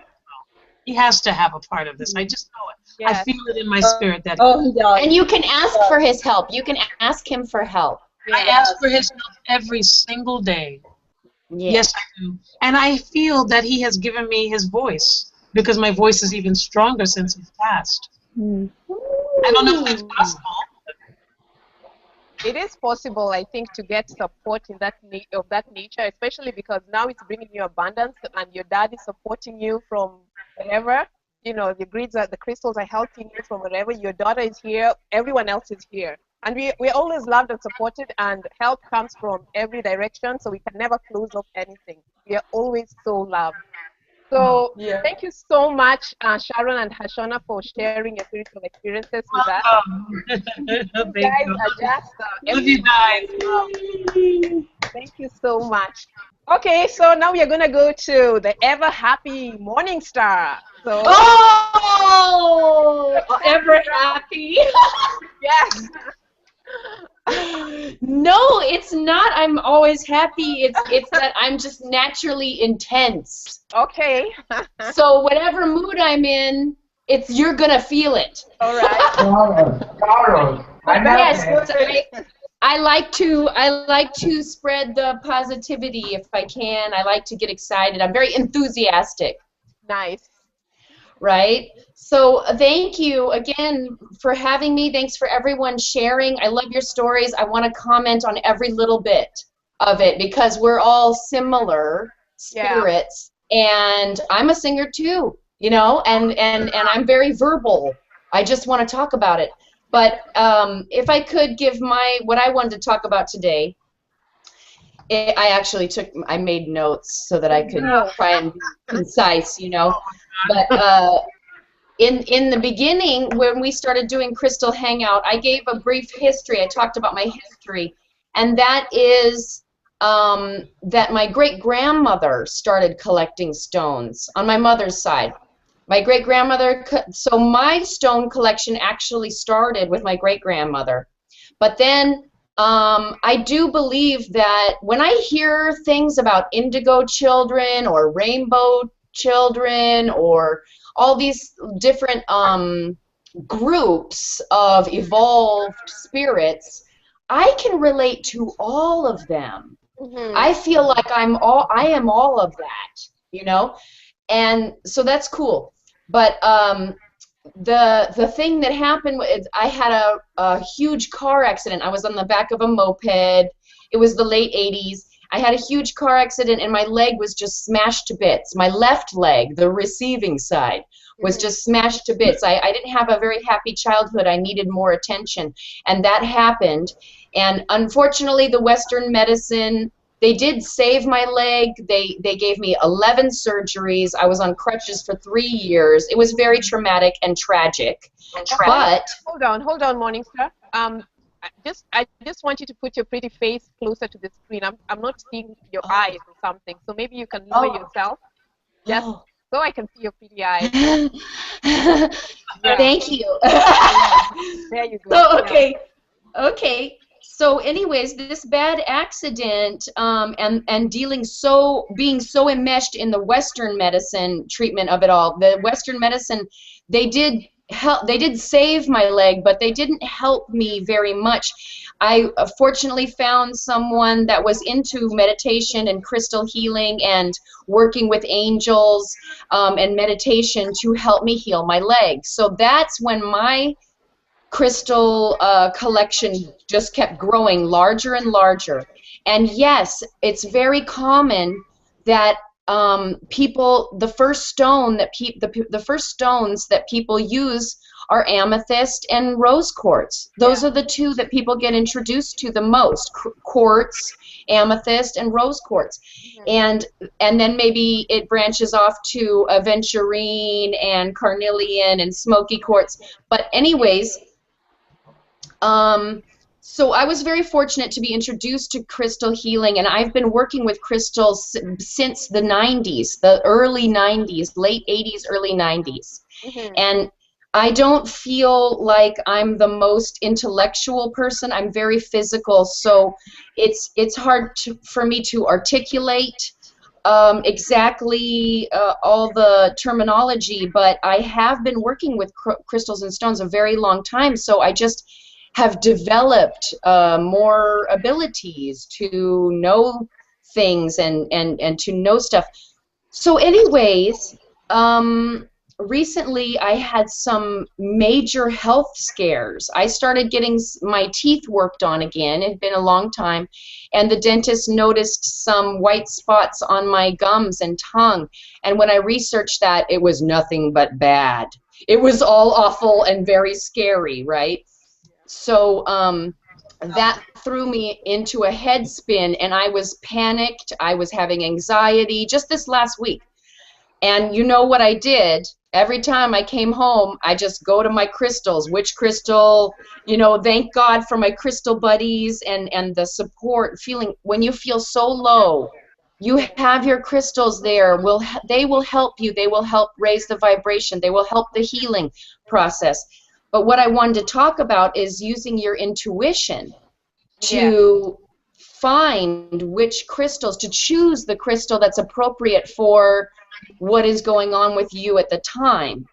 He has to have a part of this. I just know it. Yes. I feel it in my spirit that And you can ask for his help. You can ask him for help. I ask for his help every single day. Yes, I do. And I feel that he has given me his voice, because my voice is even stronger since he's passed. I don't know if that's possible. It is possible, I think, to get support in that of that nature, especially because now it's bringing you abundance, and your dad is supporting you from wherever. You know, the crystals are helping you from wherever. Your daughter is here. Everyone else is here. And we're always loved and supported, and help comes from every direction, so we can never close off anything. We are always so loved. So thank you so much, Sharon and Hashona, for sharing your spiritual experiences with us. You guys are just Love you guys. Thank you so much. Okay, so now we are going to go to the ever happy morning star. So Ever happy. yes. No, it's not. I'm always happy. It's that I'm just naturally intense. Okay. So whatever mood I'm in, you're gonna feel it. All right. Carlos, I like to spread the positivity if I can. I like to get excited. I'm very enthusiastic. Nice. Right? So thank you again for having me. Thanks for everyone sharing. I love your stories. I want to comment on every little bit of it because we're all similar spirits, and I'm a singer too, you know, and I'm very verbal. I just want to talk about it. But if I could give what I wanted to talk about today, I made notes so that I could try and be concise, you know. But in the beginning, when we started doing Crystal Hangout, I gave a brief history. I talked about my history, and that is that my great-grandmother started collecting stones on my mother's side. My great-grandmother, so my stone collection actually started with my great-grandmother. But then I do believe that when I hear things about indigo children or rainbow children or all these different groups of evolved spirits, I can relate to all of them. I feel like I am all of that, you know. And so that's cool. But the thing that happened was I had a huge car accident. I was on the back of a moped. It was the late 80s. I had a huge car accident and my leg was just smashed to bits. My left leg, the receiving side, was just smashed to bits. I didn't have a very happy childhood. I needed more attention. And that happened. And unfortunately, the Western medicine, they did save my leg. They gave me 11 surgeries. I was on crutches for 3 years. It was very traumatic and tragic. But hold on, Morningstar. I just want you to put your pretty face closer to the screen. I'm not seeing your eyes or something, so maybe you can lower yourself. Yes, so I can see your pretty eyes. Thank you. There you go. So, okay. So, anyways, this bad accident and being so enmeshed in the Western medicine treatment of it all. The Western medicine, they did save my leg, but they didn't help me very much. I fortunately found someone that was into meditation and crystal healing and working with angels and meditation to help me heal my leg. So that's when my crystal collection just kept growing larger and larger. And yes, it's very common that the first stones that people use are amethyst and rose quartz. Those are the two that people get introduced to the most: quartz, amethyst, and rose quartz. And then maybe it branches off to aventurine and carnelian and smoky quartz. But anyways, so I was very fortunate to be introduced to crystal healing, and I've been working with crystals since the 90s, the early 90s, late 80s, early 90s. And I don't feel like I'm the most intellectual person. I'm very physical, so it's hard for me to articulate exactly all the terminology, but I have been working with crystals and stones a very long time, so I just have developed more abilities to know things and to know stuff. So anyways, recently I had some major health scares. I started getting my teeth worked on again. It had been a long time, and the dentist noticed some white spots on my gums and tongue, and when I researched that, it was nothing but bad. It was all awful and very scary, right? So that threw me into a head spin, and I was panicked. I was having anxiety just this last week. And you know what I did? Every time I came home, I just go to my crystals. Which crystal, thank God for my crystal buddies and the support feeling. When you feel so low, you have your crystals there. They will help you. They will help raise the vibration. They will help the healing process. But what I wanted to talk about is using your intuition to find which crystals, to choose the crystal that's appropriate for what is going on with you at the time.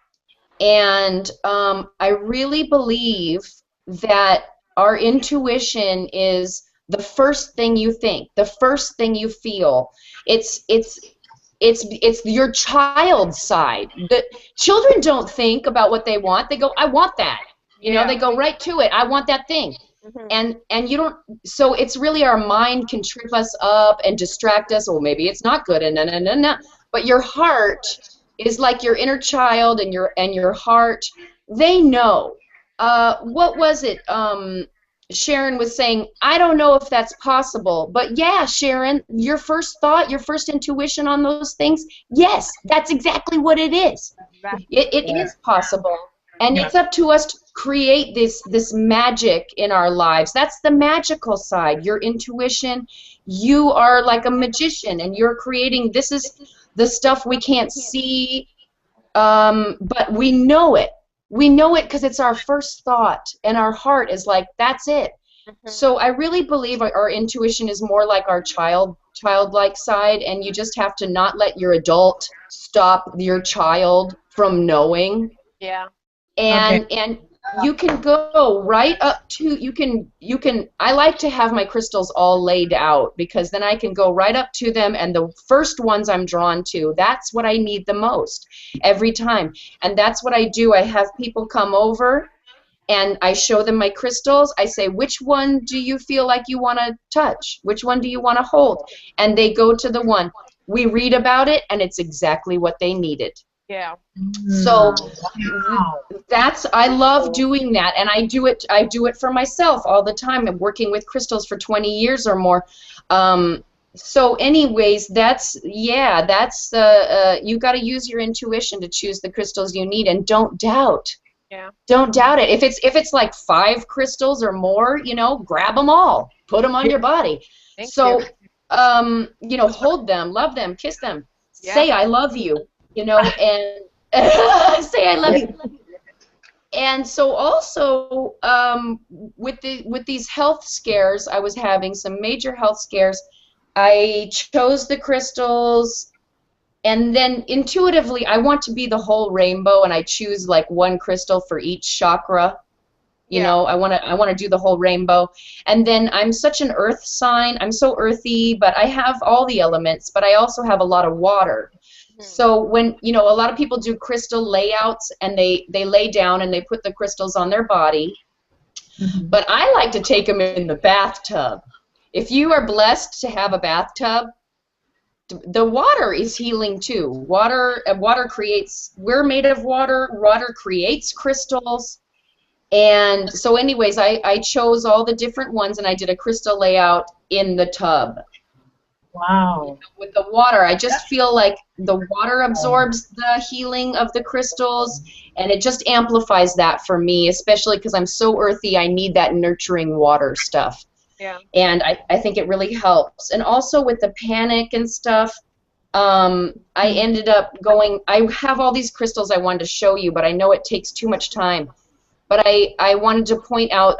And I really believe that our intuition is the first thing you think, the first thing you feel. It's your child's side. The children don't think about what they want. They go, I want that. They go right to it. I want that thing. And you don't. So it's really our mind can trip us up and distract us. Oh, maybe it's not good. And no. But your heart is like your inner child, and your heart. They know. What was it? Sharon was saying, I don't know if that's possible, but yeah, Sharon, your first thought, your first intuition on those things, yes, that's exactly what it is. It is possible, and it's up to us to create this magic in our lives. That's the magical side, your intuition. You are like a magician, and you're creating, this is the stuff we can't see, but we know it. We know it because it's our first thought, and our heart is like, that's it. So I really believe our intuition is more like our childlike side, and you just have to not let your adult stop your child from knowing. Yeah. And you can go right up to, I like to have my crystals all laid out, because then I can go right up to them, and the first ones I'm drawn to, that's what I need the most every time. And that's what I do. I have people come over and I show them my crystals. I say, which one do you feel like you want to touch? Which one do you want to hold? And they go to the one. We read about it, and it's exactly what they needed. Yeah. So that's, I love doing that, and I do it for myself all the time. I'm working with crystals for 20 years or more. So anyways, that's you got to use your intuition to choose the crystals you need, and don't doubt. Yeah. Don't doubt it. If it's like 5 crystals or more, you know, grab them all, put them on your body. Thank so you. you know, hold them, love them, kiss them, Yeah. say I love you, you know, and say I love you. And so also with these health scares, I was having some major health scares. I chose the crystals, and then intuitively I want to be the whole rainbow, and I choose like one crystal for each chakra. You know, I want to do the whole rainbow. And then I'm such an earth sign. I'm so earthy, but I have all the elements, but I also have a lot of water. So when, you know, a lot of people do crystal layouts, and they lay down and they put the crystals on their body. But I like to take them in the bathtub. If you are blessed to have a bathtub, the water is healing too. Water creates, we're made of water. Water creates crystals. And so anyways, I chose all the different ones, and I did a crystal layout in the tub. Wow. With the water, I just feel like the water absorbs the healing of the crystals, and it just amplifies that for me, especially because I'm so earthy. I need that nurturing water stuff. Yeah. And I think it really helps. And also with the panic and stuff, I ended up going, I have all these crystals I wanted to show you, but I know it takes too much time. But I wanted to point out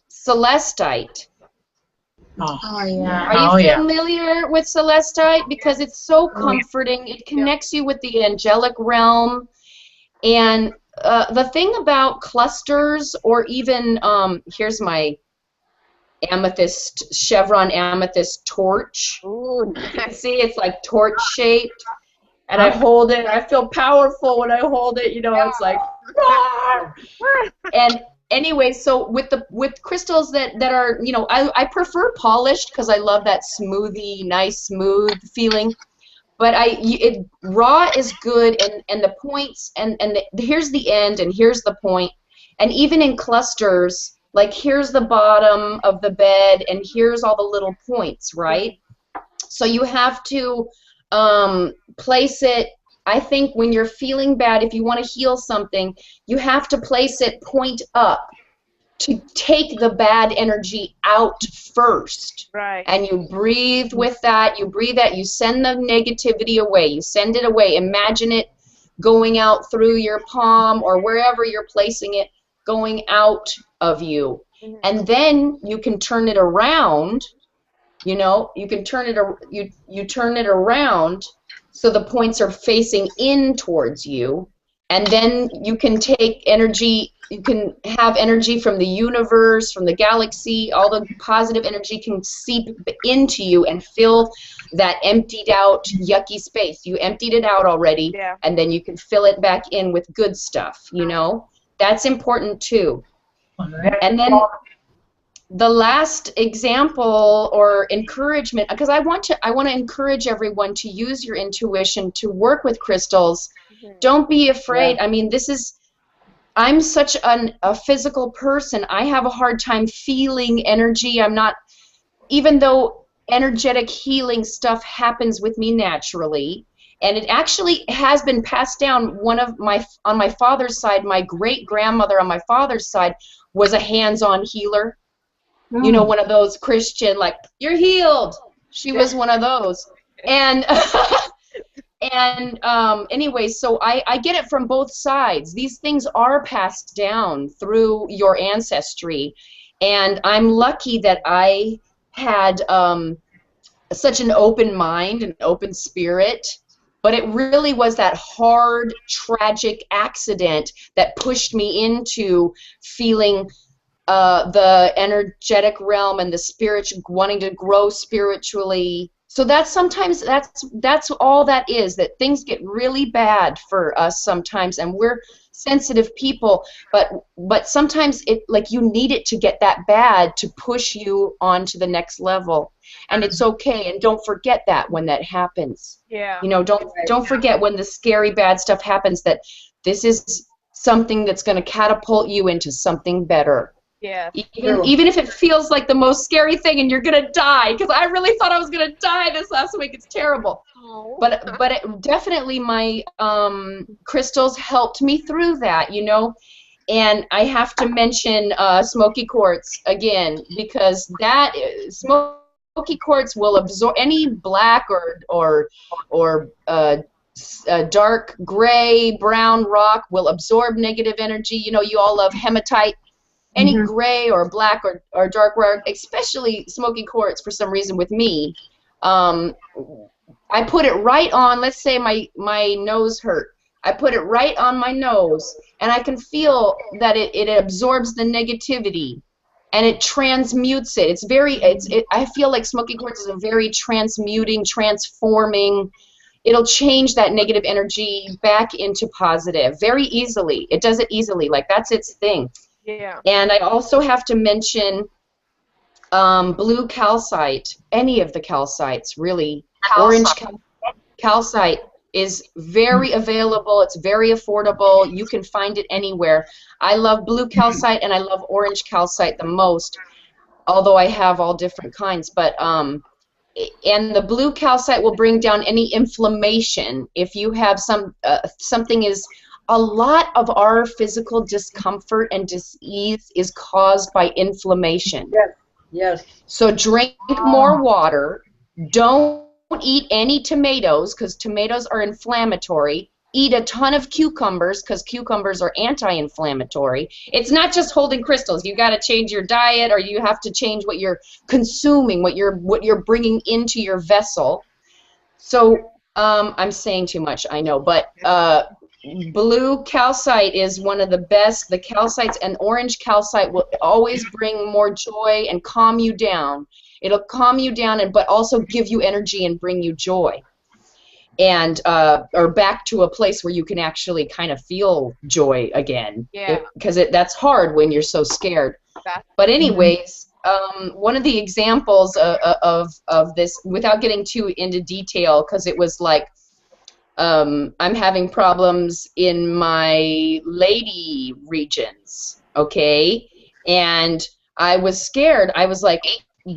celestite. Oh, yeah. Are you familiar with celestite? Because it's so comforting. It connects you with the angelic realm. And the thing about clusters, or even, here's my amethyst, chevron amethyst torch. Ooh, See, it's like torch shaped. And I hold it. I feel powerful when I hold it. You know, it's like, "Roar!" And anyway, so with crystals that are, you know, I prefer polished because I love that smoothie, nice smooth feeling. But raw is good, and the points, and here's the end, and here's the point. And even in clusters, like here's the bottom of the bed, and here's all the little points, right? So you have to place it. I think when you're feeling bad, if you want to heal something, you have to place it point up to take the bad energy out first. right. And you breathe with that. You breathe that. You send the negativity away. You send it away. Imagine it going out through your palm or wherever you're placing it, going out of you. And then you can turn it around. You know, you can turn it. You turn it around so the points are facing in towards you, and then you can take energy. You can have energy from the universe, from the galaxy. All the positive energy can seep into you and fill that emptied out, yucky space. You emptied it out already, and then you can fill it back in with good stuff. You know, that's important too. And then the last example or encouragement, because I want to encourage everyone to use your intuition to work with crystals. Don't be afraid. I mean, I'm such a physical person. I have a hard time feeling energy. I'm not, even though energetic healing stuff happens with me naturally, and it actually has been passed down. On my father's side, my great grandmother on my father's side was a hands-on healer. You know, one of those Christian, like, you're healed. She was one of those. And anyway, so I get it from both sides. These things are passed down through your ancestry. And I'm lucky that I had such an open mind, an open spirit, but it really was that hard, tragic accident that pushed me into feeling the energetic realm and the spiritual, wanting to grow spiritually. So that's sometimes that's all that is, that things get really bad for us sometimes, and we're sensitive people, but sometimes it, like, you need it to get that bad to push you on to the next level, and it's okay. And don't forget that when that happens. Yeah. You know, don't forget when the scary bad stuff happens, that this is something that's going to catapult you into something better. Yeah. Even if it feels like the most scary thing and you're gonna die, because I really thought I was gonna die this last week. It's terrible. Oh. But it, definitely my crystals helped me through that, you know. And I have to mention smoky quartz again, because that smoky quartz will absorb any black or dark gray, brown rock will absorb negative energy. You know, you all love hematite. Any gray or black or dark rock, especially smoky quartz for some reason with me, I put it right on, let's say my nose hurt. I put it right on my nose, and I can feel that it absorbs the negativity, and it transmutes it. I feel like smoky quartz is a very transmuting, transforming. It'll change that negative energy back into positive very easily. It does it easily, like that's its thing. Yeah. And I also have to mention blue calcite, any of the calcites, really. Orange calcite is very available. It's very affordable. You can find it anywhere. I love blue calcite and I love orange calcite the most, although I have all different kinds. But and the blue calcite will bring down any inflammation. If you have something is. A lot of our physical discomfort and dis-ease is caused by inflammation. Yes. Yes. So drink more water. Don't eat any tomatoes, because tomatoes are inflammatory. Eat a ton of cucumbers, because cucumbers are anti-inflammatory. It's not just holding crystals. You got to change your diet, or you have to change what you're consuming, what you're bringing into your vessel. So I'm saying too much, I know, but blue calcite is one of the best. The calcites, and orange calcite will always bring more joy and calm you down. It'll calm you down, but also give you energy and bring you joy, and or back to a place where you can actually kind of feel joy again. Yeah. Because that's hard when you're so scared. But anyways, one of the examples of this, without getting too into detail, because it was like, I'm having problems in my lady regions, okay? And I was scared. I was like,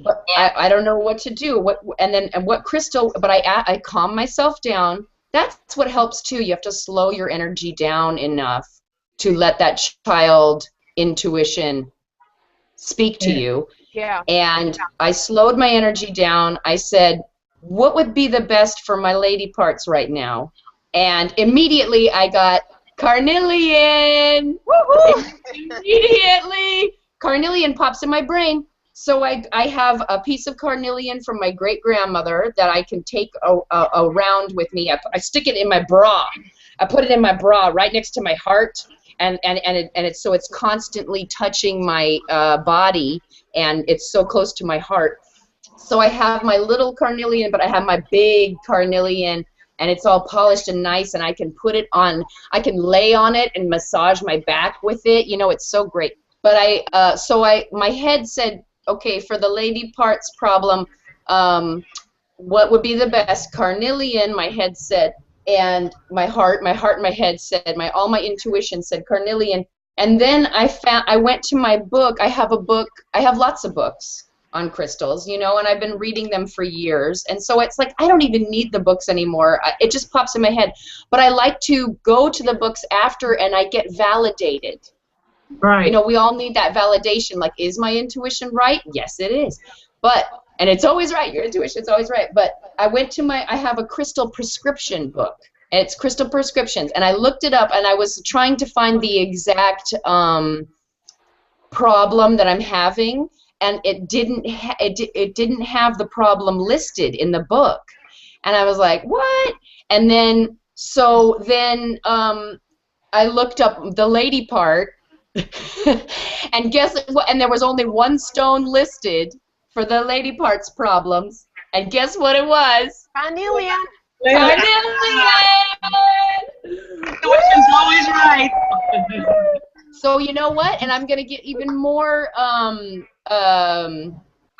but I don't know what to do. What crystal? But I calm myself down. That's what helps too. You have to slow your energy down enough to let that child intuition speak to you. Yeah. And I slowed my energy down. I said, what would be the best for my lady parts right now? And immediately I got carnelian. Woohoo! Immediately, carnelian pops in my brain. So I have a piece of carnelian from my great-grandmother that I can take around with me. I stick it in my bra. I put it in my bra right next to my heart, and it's constantly touching my body, and it's so close to my heart. So I have my little carnelian, but I have my big carnelian, and it's all polished and nice, and I can put it on. I can lay on it and massage my back with it. You know, it's so great. But my head said, okay, for the lady parts problem, what would be the best? Carnelian, my head said, and my heart and my head said, all my intuition said carnelian. And then I went to my book. I have lots of books on crystals, you know, and I've been reading them for years. And so it's like, I don't even need the books anymore. It just pops in my head. But I like to go to the books after, and I get validated. Right. You know, we all need that validation. Like, is my intuition right? Yes, it is. And it's always right. Your intuition's always right. But I have a crystal prescription book. And it's crystal prescriptions. And I looked it up, and I was trying to find the exact problem that I'm having. And it didn't have the problem listed in the book. And I was like, what? And then, so then I looked up the lady part, and guess what? And there was only one stone listed for the lady parts problems. And guess what it was? Carnelian. Intuition's always right. So you know what? And I'm going to get even more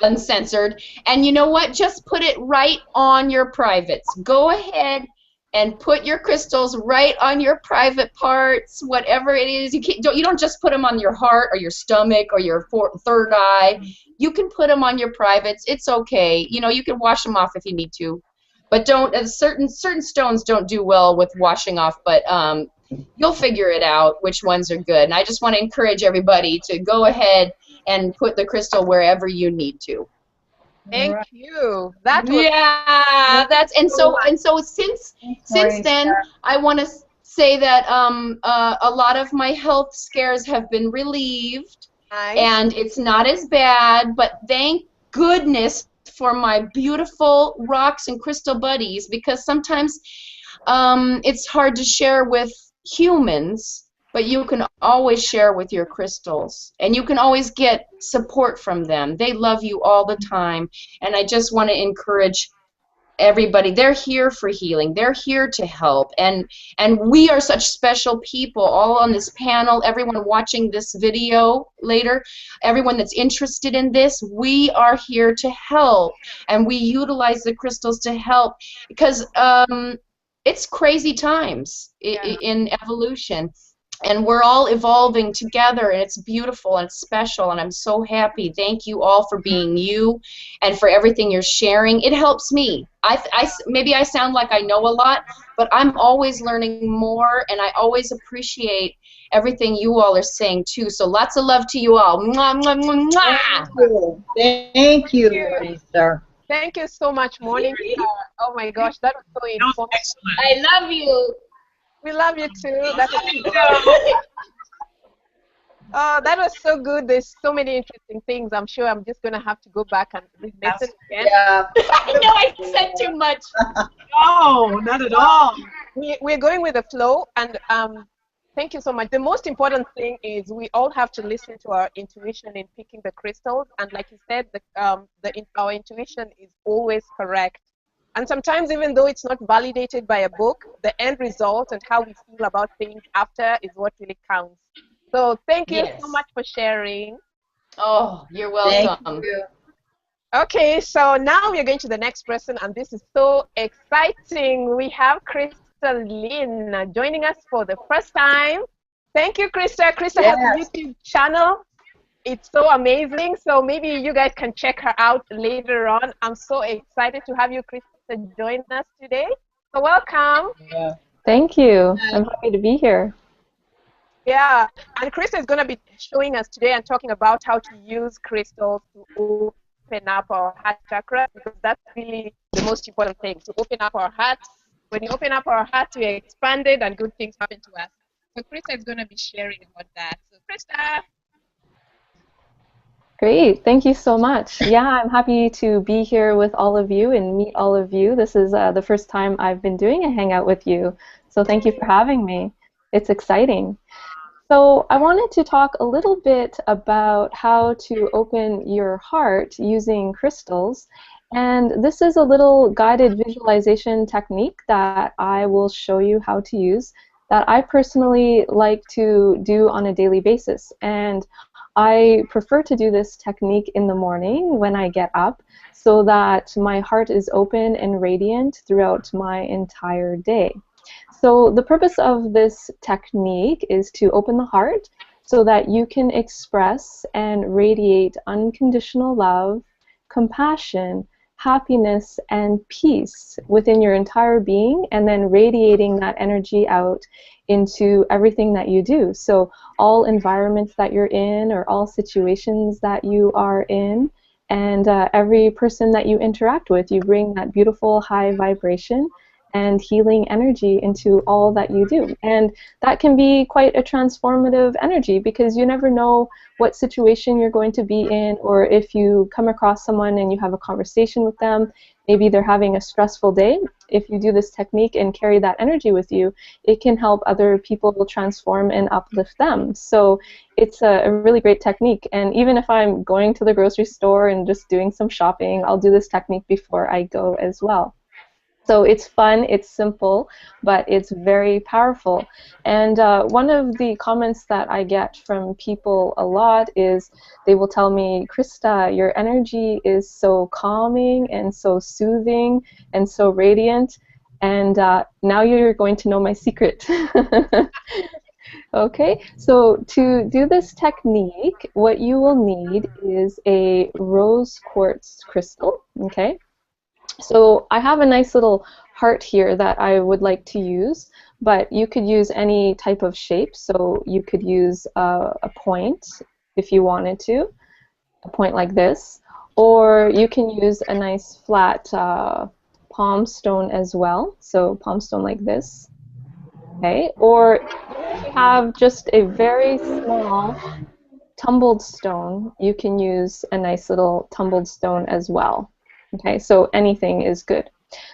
uncensored. And you know what? Just put it right on your privates. Go ahead and put your crystals right on your private parts, whatever it is. You don't just put them on your heart or your stomach or your third eye. You can put them on your privates. It's okay. You know, you can wash them off if you need to. But don't, certain stones don't do well with washing off, but you'll figure it out which ones are good. And I just want to encourage everybody to go ahead and put the crystal wherever you need to. Thank you. That was And so since then, I want to say that a lot of my health scares have been relieved, and it's not as bad. But thank goodness for my beautiful rocks and crystal buddies, because sometimes it's hard to share with humans. But you can always share with your crystals, and you can always get support from them. They love you all the time, and I just want to encourage everybody. They're here for healing. They're here to help, and we are such special people, all on this panel, everyone watching this video later, everyone that's interested in this. We are here to help, and we utilize the crystals to help, because it's crazy times in evolution. And we're all evolving together, and it's beautiful and it's special, and I'm so happy. Thank you all for being you and for everything you're sharing. It helps me. Maybe I sound like I know a lot, but I'm always learning more, and I always appreciate everything you all are saying, too. So lots of love to you all. Mwah, mwah, mwah, mwah. Thank you, Lisa. Thank you so much, Morning Star. Oh my gosh, that was so informative. I love you. We love you too. That was so good. There's so many interesting things. I'm sure I'm just gonna have to go back and listen again. Yeah. I know I said too much. No, not at all. We're going with the flow, and thank you so much. The most important thing is we all have to listen to our intuition in picking the crystals, and like you said, our intuition is always correct. And sometimes, even though it's not validated by a book, the end result and how we feel about things after is what really counts. So thank you so much for sharing. Oh, you're welcome. Thank you. Okay, so now we're going to the next person, and this is so exciting. We have Krista Lynn joining us for the first time. Thank you, Krista. Krista has a YouTube channel. It's so amazing. So maybe you guys can check her out later on. I'm so excited to have you, Krista, join us today. So welcome. Thank you. I'm happy to be here. Yeah, and Krista is going to be showing us today and talking about how to use crystals to open up our heart chakra, because that's really the most important thing, to open up our hearts. When you open up our hearts, we are expanded and good things happen to us. So Krista is going to be sharing about that. So Krista. Great, thank you so much. Yeah, I'm happy to be here with all of you and meet all of you. This is the first time I've been doing a hangout with you, so thank you for having me. It's exciting. So I wanted to talk a little bit about how to open your heart using crystals, and this is a little guided visualization technique that I will show you how to use, that I personally like to do on a daily basis. And I prefer to do this technique in the morning when I get up, so that my heart is open and radiant throughout my entire day. So the purpose of this technique is to open the heart so that you can express and radiate unconditional love, compassion, happiness, and peace within your entire being, and then radiating that energy out into everything that you do. So all environments that you're in, or all situations that you are in, and every person that you interact with, you bring that beautiful high vibration and healing energy into all that you do. And that can be quite a transformative energy, because you never know what situation you're going to be in, or if you come across someone and you have a conversation with them, maybe they're having a stressful day, if you do this technique and carry that energy with you, it can help other people transform and uplift them. So it's a really great technique. And even if I'm going to the grocery store and just doing some shopping, I'll do this technique before I go as well. So it's fun, it's simple, but it's very powerful. And one of the comments that I get from people a lot is they will tell me, Krista, your energy is so calming and so soothing and so radiant, and now you're going to know my secret. Okay, so to do this technique, what you will need is a rose quartz crystal, okay? So I have a nice little heart here that I would like to use, but you could use any type of shape. So you could use a point if you wanted to, a point like this, or you can use a nice flat palm stone as well. So palm stone like this, okay? Or if you have just a very small tumbled stone, you can use a nice little tumbled stone as well. Okay, so anything is good.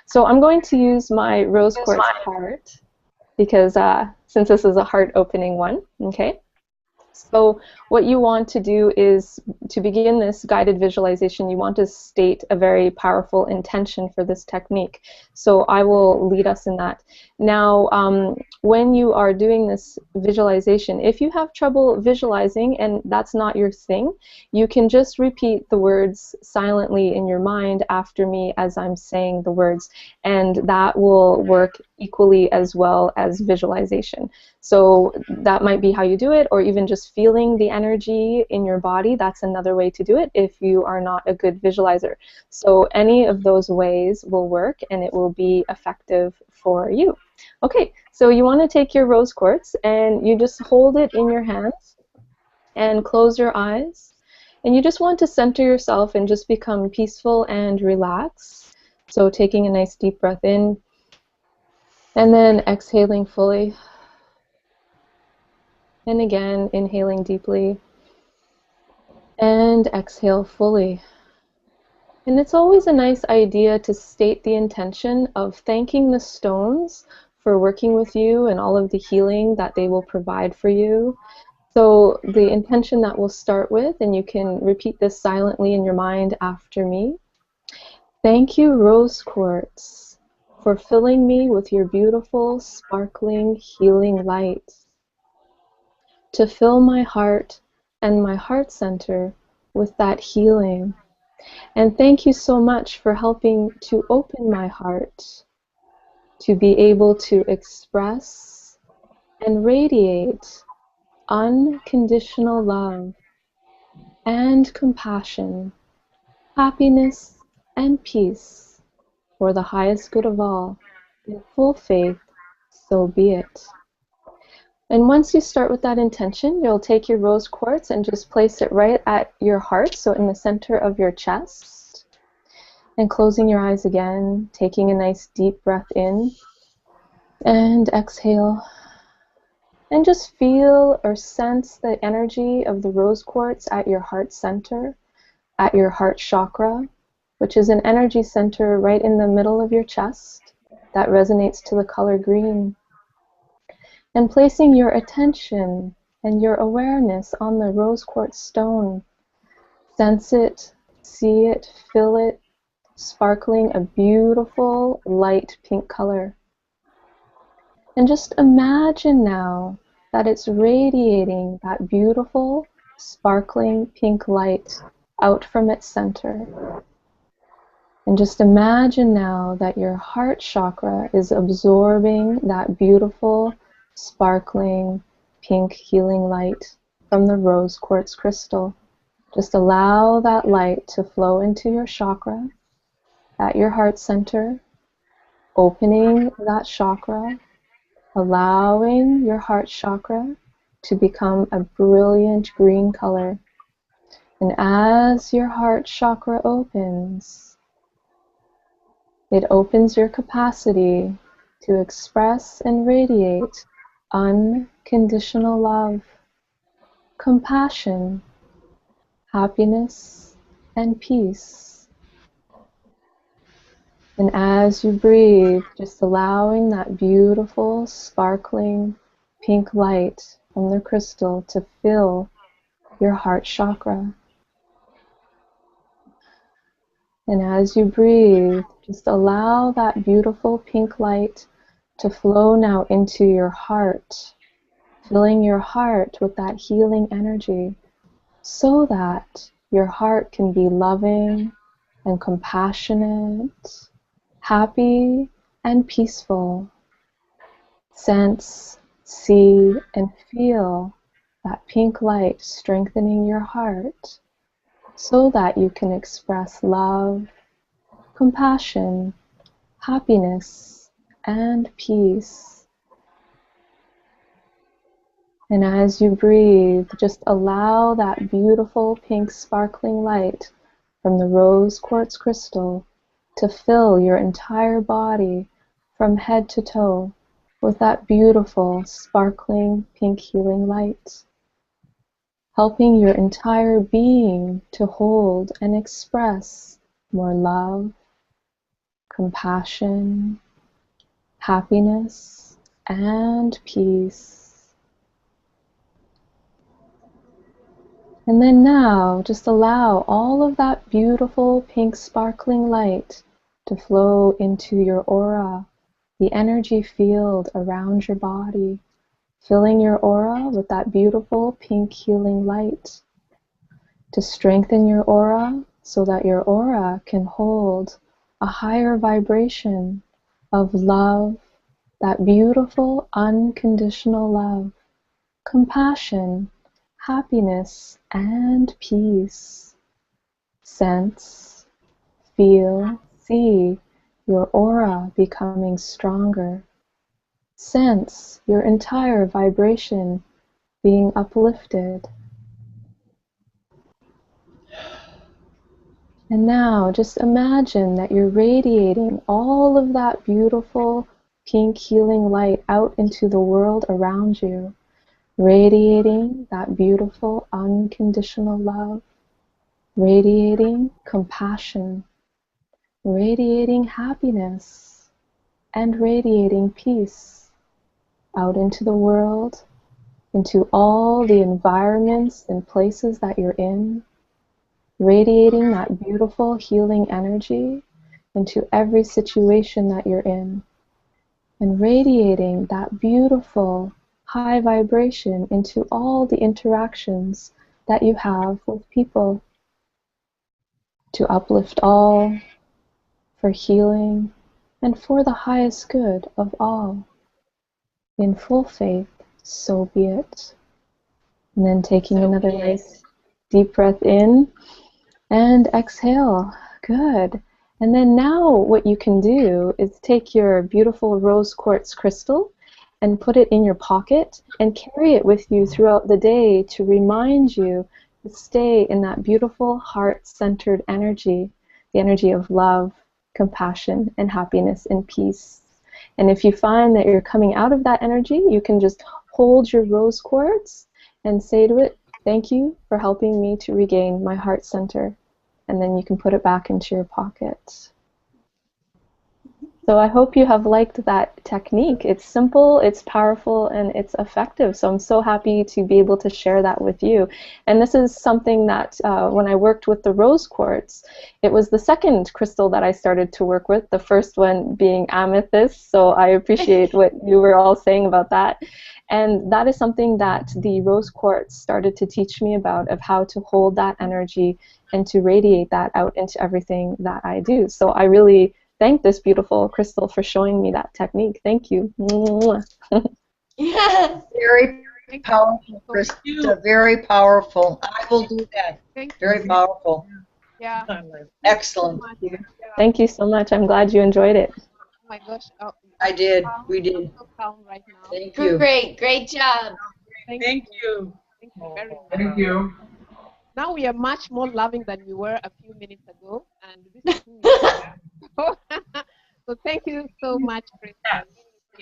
So I'm going to use my rose quartz heart because since this is a heart opening one, okay? So what you want to do is, to begin this guided visualization, you want to state a very powerful intention for this technique. So I will lead us in that. Now, when you are doing this visualization, if you have trouble visualizing and that's not your thing, you can just repeat the words silently in your mind after me as I'm saying the words, and that will work equally as well as visualization. So that might be how you do it, or even just feeling the energy in your body. That's another way to do it if you are not a good visualizer. So any of those ways will work and it will be effective for you. Okay, so you want to take your rose quartz and you just hold it in your hands and close your eyes. And you just want to center yourself and just become peaceful and relaxed. So taking a nice deep breath in and then exhaling fully. And again, inhaling deeply and exhale fully. And it's always a nice idea to state the intention of thanking the stones for working with you and all of the healing that they will provide for you. So the intention that we'll start with, and you can repeat this silently in your mind after me. Thank you, rose quartz, for filling me with your beautiful, sparkling, healing light. To fill my heart and my heart center with that healing. And thank you so much for helping to open my heart to be able to express and radiate unconditional love and compassion, happiness and peace for the highest good of all. In full faith, so be it. And once you start with that intention, you'll take your rose quartz and just place it right at your heart, so in the center of your chest. And closing your eyes again, taking a nice deep breath in and exhale. And just feel or sense the energy of the rose quartz at your heart center, at your heart chakra, which is an energy center right in the middle of your chest that resonates to the color green. And placing your attention and your awareness on the rose quartz stone. Sense it, see it, feel it, sparkling a beautiful light pink color. And just imagine now that it's radiating that beautiful, sparkling pink light out from its center. And just imagine now that your heart chakra is absorbing that beautiful, sparkling pink healing light from the rose quartz crystal. Just allow that light to flow into your chakra at your heart center, opening that chakra, allowing your heart chakra to become a brilliant green color. And as your heart chakra opens, it opens your capacity to express and radiate unconditional love, compassion, happiness, and peace. And as you breathe, just allowing that beautiful, sparkling pink light from the crystal to fill your heart chakra. And as you breathe, just allow that beautiful pink light to flow now into your heart, filling your heart with that healing energy so that your heart can be loving and compassionate, happy and peaceful. Sense, see, and feel that pink light strengthening your heart so that you can express love, compassion, happiness, and peace. And as you breathe, just allow that beautiful pink sparkling light from the rose quartz crystal to fill your entire body from head to toe with that beautiful sparkling pink healing light, helping your entire being to hold and express more love, compassion, happiness, and peace. And then now, just allow all of that beautiful pink sparkling light to flow into your aura, the energy field around your body, filling your aura with that beautiful pink healing light, to strengthen your aura so that your aura can hold a higher vibration of love, that beautiful unconditional love, compassion, happiness, and peace. Sense, feel, see your aura becoming stronger. Sense your entire vibration being uplifted. And now just imagine that you're radiating all of that beautiful pink healing light out into the world around you, radiating that beautiful unconditional love, radiating compassion, radiating happiness, and radiating peace out into the world, into all the environments and places that you're in, radiating that beautiful healing energy into every situation that you're in, and radiating that beautiful high vibration into all the interactions that you have with people, to uplift all, for healing, and for the highest good of all. In full faith, so be it. And then taking another nice deep breath in and exhale. Good. And then now what you can do is take your beautiful rose quartz crystal and put it in your pocket and carry it with you throughout the day to remind you to stay in that beautiful heart-centered energy, the energy of love, compassion, and happiness and peace. And if you find that you're coming out of that energy, you can just hold your rose quartz and say to it, "Thank you for helping me to regain my heart center." And then you can put it back into your pocket. So I hope you have liked that technique. It's simple, it's powerful, and it's effective. So I'm so happy to be able to share that with you. And this is something that when I worked with the rose quartz, it was the second crystal that I started to work with, the first one being amethyst. So I appreciate what you were all saying about that. And that is something that the rose quartz started to teach me about, of how to hold that energy and to radiate that out into everything that I do. So I really thank this beautiful crystal for showing me that technique. Thank you. Very powerful, Krista. Very powerful. I will do that. Very powerful. Yeah. Excellent. Thank you so much. I'm glad you enjoyed it. Oh my gosh. Oh, I did. We did. I'm so calm right now. Thank you. Great job. Thank you. you very much. Thank you. Now we are much more loving than we were a few minutes ago, and this is who we are. So thank you so much, Krista.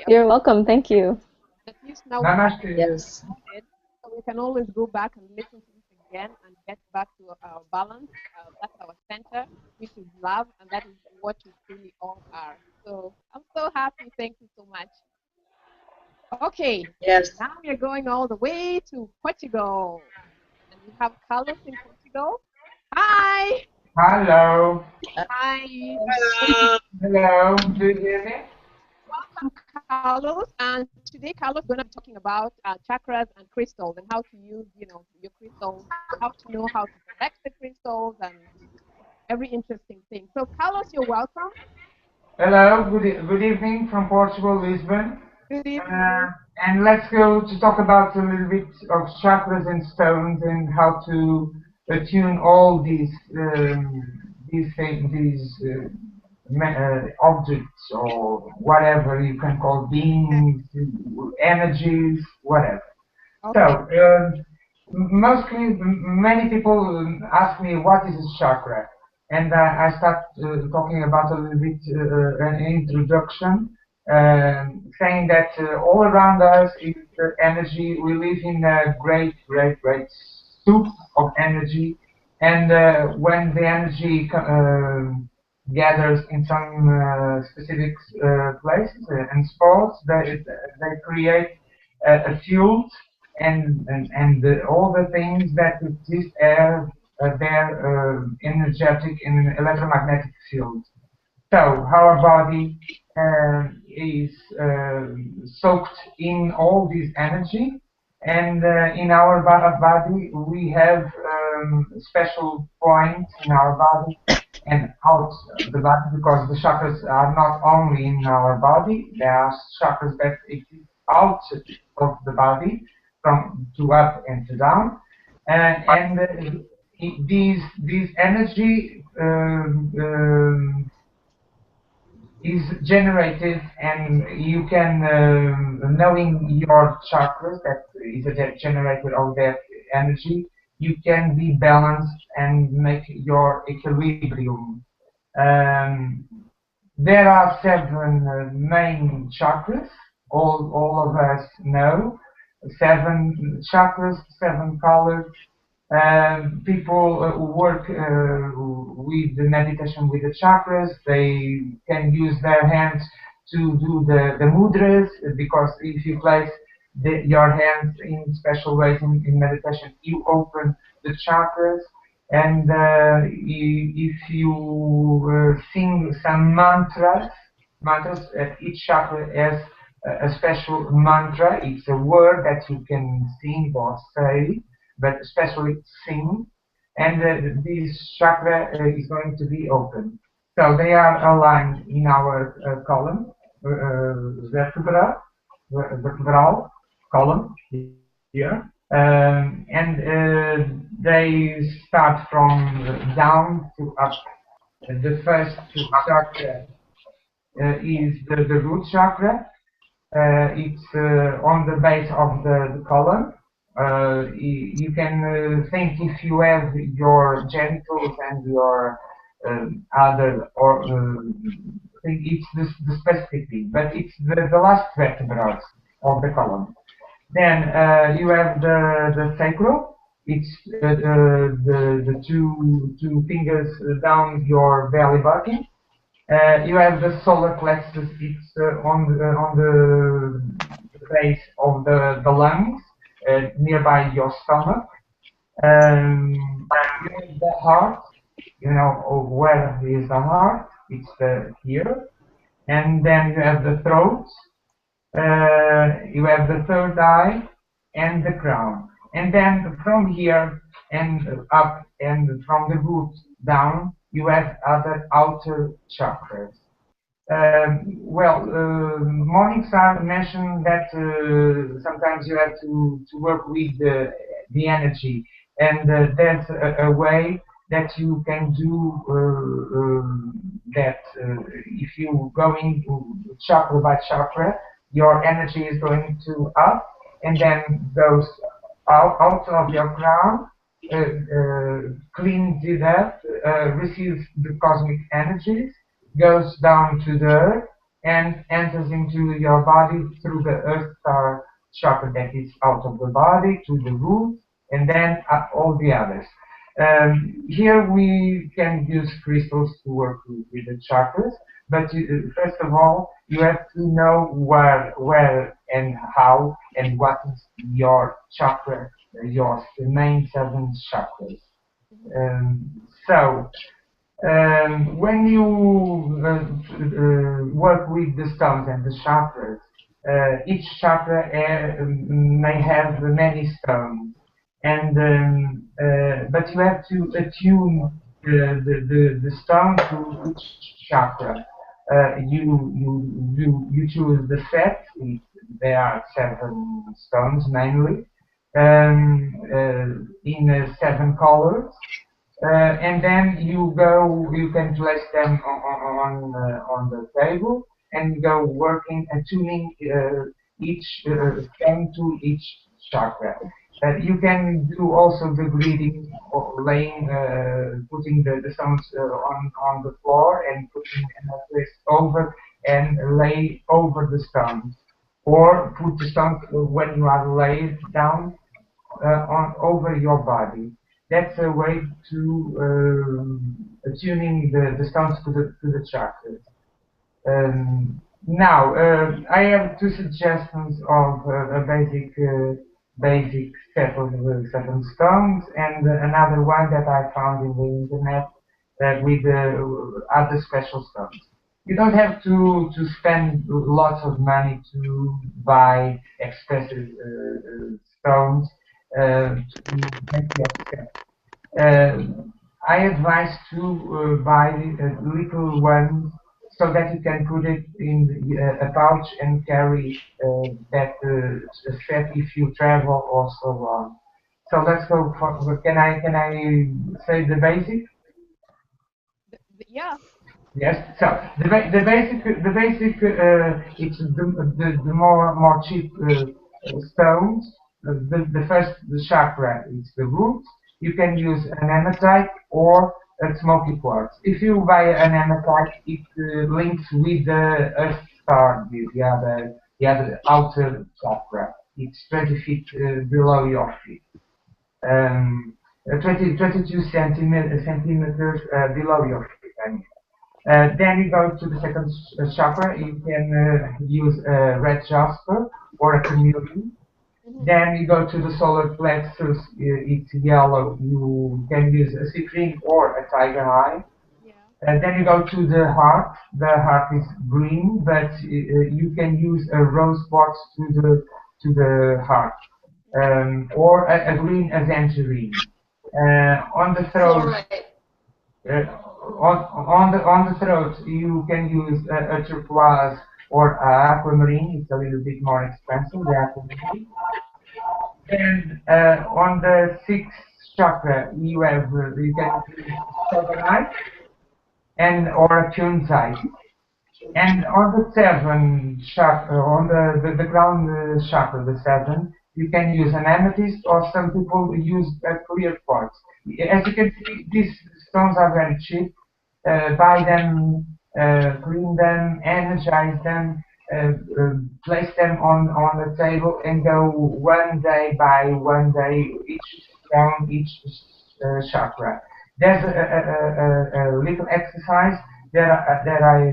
You're welcome. Thank you. At least now Namaste. Yes. so we can always go back and listen to this again and get back to our balance. That's our center, which is love, and that is what we truly all are. So I'm so happy. Thank you so much. Okay, Yes. now we are going all the way to Portugal. And we have Carlos in Portugal. Hi! Hello. Hi! Hello. Do you hear me? Welcome, Carlos. And today, Carlos is going to be talking about chakras and crystals and how to use, your crystals, how to know how to select the crystals and every interesting thing. So, Carlos, you're welcome. Hello. Good evening from Portugal, Lisbon. Good evening. And let's go to talk about a little bit of chakras and stones and how to attune all these things, objects or whatever you can call beings, energies, whatever. Okay. So, many people ask me what is a chakra, and I start talking about a little bit an introduction, saying that all around us is energy. We live in a great, great, great soup of energy, and when the energy gathers in some specific places and spots, they create a field and all the things that exist are their energetic and electromagnetic field. So our body is soaked in all this energy, and in our body we have special points in our body and out the body, because the chakras are not only in our body, there are chakras that exist out of the body, from to up and to down, and these energy is generated, and you can knowing your chakras, that is a generator of that energy, you can be balanced and make your equilibrium. There are seven main chakras, all of us know, seven chakras, seven colors. People work with the meditation with the chakras. They can use their hands to do the mudras, because if you place your hands in special ways in meditation, you open the chakras. And if you sing some mantras, each chakra has a special mantra. It's a word that you can sing or say, but especially sing, and this chakra is going to be open. So they are aligned in our column, vertebral column here, and they start from down to up. The first chakra is the root chakra. It's on the base of the column. You can think, if you have your genitals and your other, or think it's the specific thing, but it's the last vertebrae of the column. Then you have the sacral. It's the two fingers down your belly button. You have the solar plexus. It's on the base of the lungs, nearby your stomach. You have the heart. You know where is the heart? It's here. And then you have the throat. You have the third eye and the crown. And then from here and up, and from the root down, you have other outer chakras. Morningstar mentioned that sometimes you have to work with the energy, and there's a way that you can do that. If you go into chakra by chakra, your energy is going to up, and then goes out of your crown, cleans it up, receives the cosmic energies, goes down to the earth, and enters into your body through the earth star chakra that is out of the body to the root, and then all the others. Here we can use crystals to work with the chakras, but first of all, you have to know where and how and what is your chakra, your main seven chakras. So, when you work with the stones and the chakras, each chakra may have many stones, and but you have to attune the stone to each chakra. You choose the set. There are seven stones mainly, in seven colors. And then you can place them on the table and go working and tuning each stone to each chakra. You can do also the bleeding, or laying, putting the stones on the floor and putting a twist over and lay over the stones, or put the stones when you are laid down on over your body. That's a way to tuning the stones to the chakras. Now, I have two suggestions of a basic set of seven stones, and another one that I found in the internet with other special stones. You don't have to spend lots of money to buy expensive stones to make your set. I advise to buy little ones so that you can put it in a pouch and carry that set if you travel or so on. So let's go for, can I say the basic? Yeah. Yes. So the basic it's the more cheap stones. The first, the chakra, is the root. You can use an hematite or a smoky quartz. If you buy an hematite, it links with the earth star, the other outer chakra. It's 20 feet below your feet. 22 centimeters below your feet. I mean. Then you go to the second chakra. You can use a red jasper or a chameleon. Then you go to the solar plexus. It's yellow. You can use a citrine or a tiger eye. Then you go to the heart. The heart is green, but you can use a rose quartz to the heart, or a green aventurine. On the throat. On the throat, you can use a turquoise or a aquamarine. It's a little bit more expensive, the aquamarine. And on the sixth chakra, you can use stibonite and or a kunzite. And on the seven chakra, on the ground chakra, the seven, you can use an amethyst, or some people use a clear quartz. As you can see, these stones are very cheap. Buy them, clean them, energize them, place them on the table, and go one day by one day, each stone, each chakra. There's a little exercise that I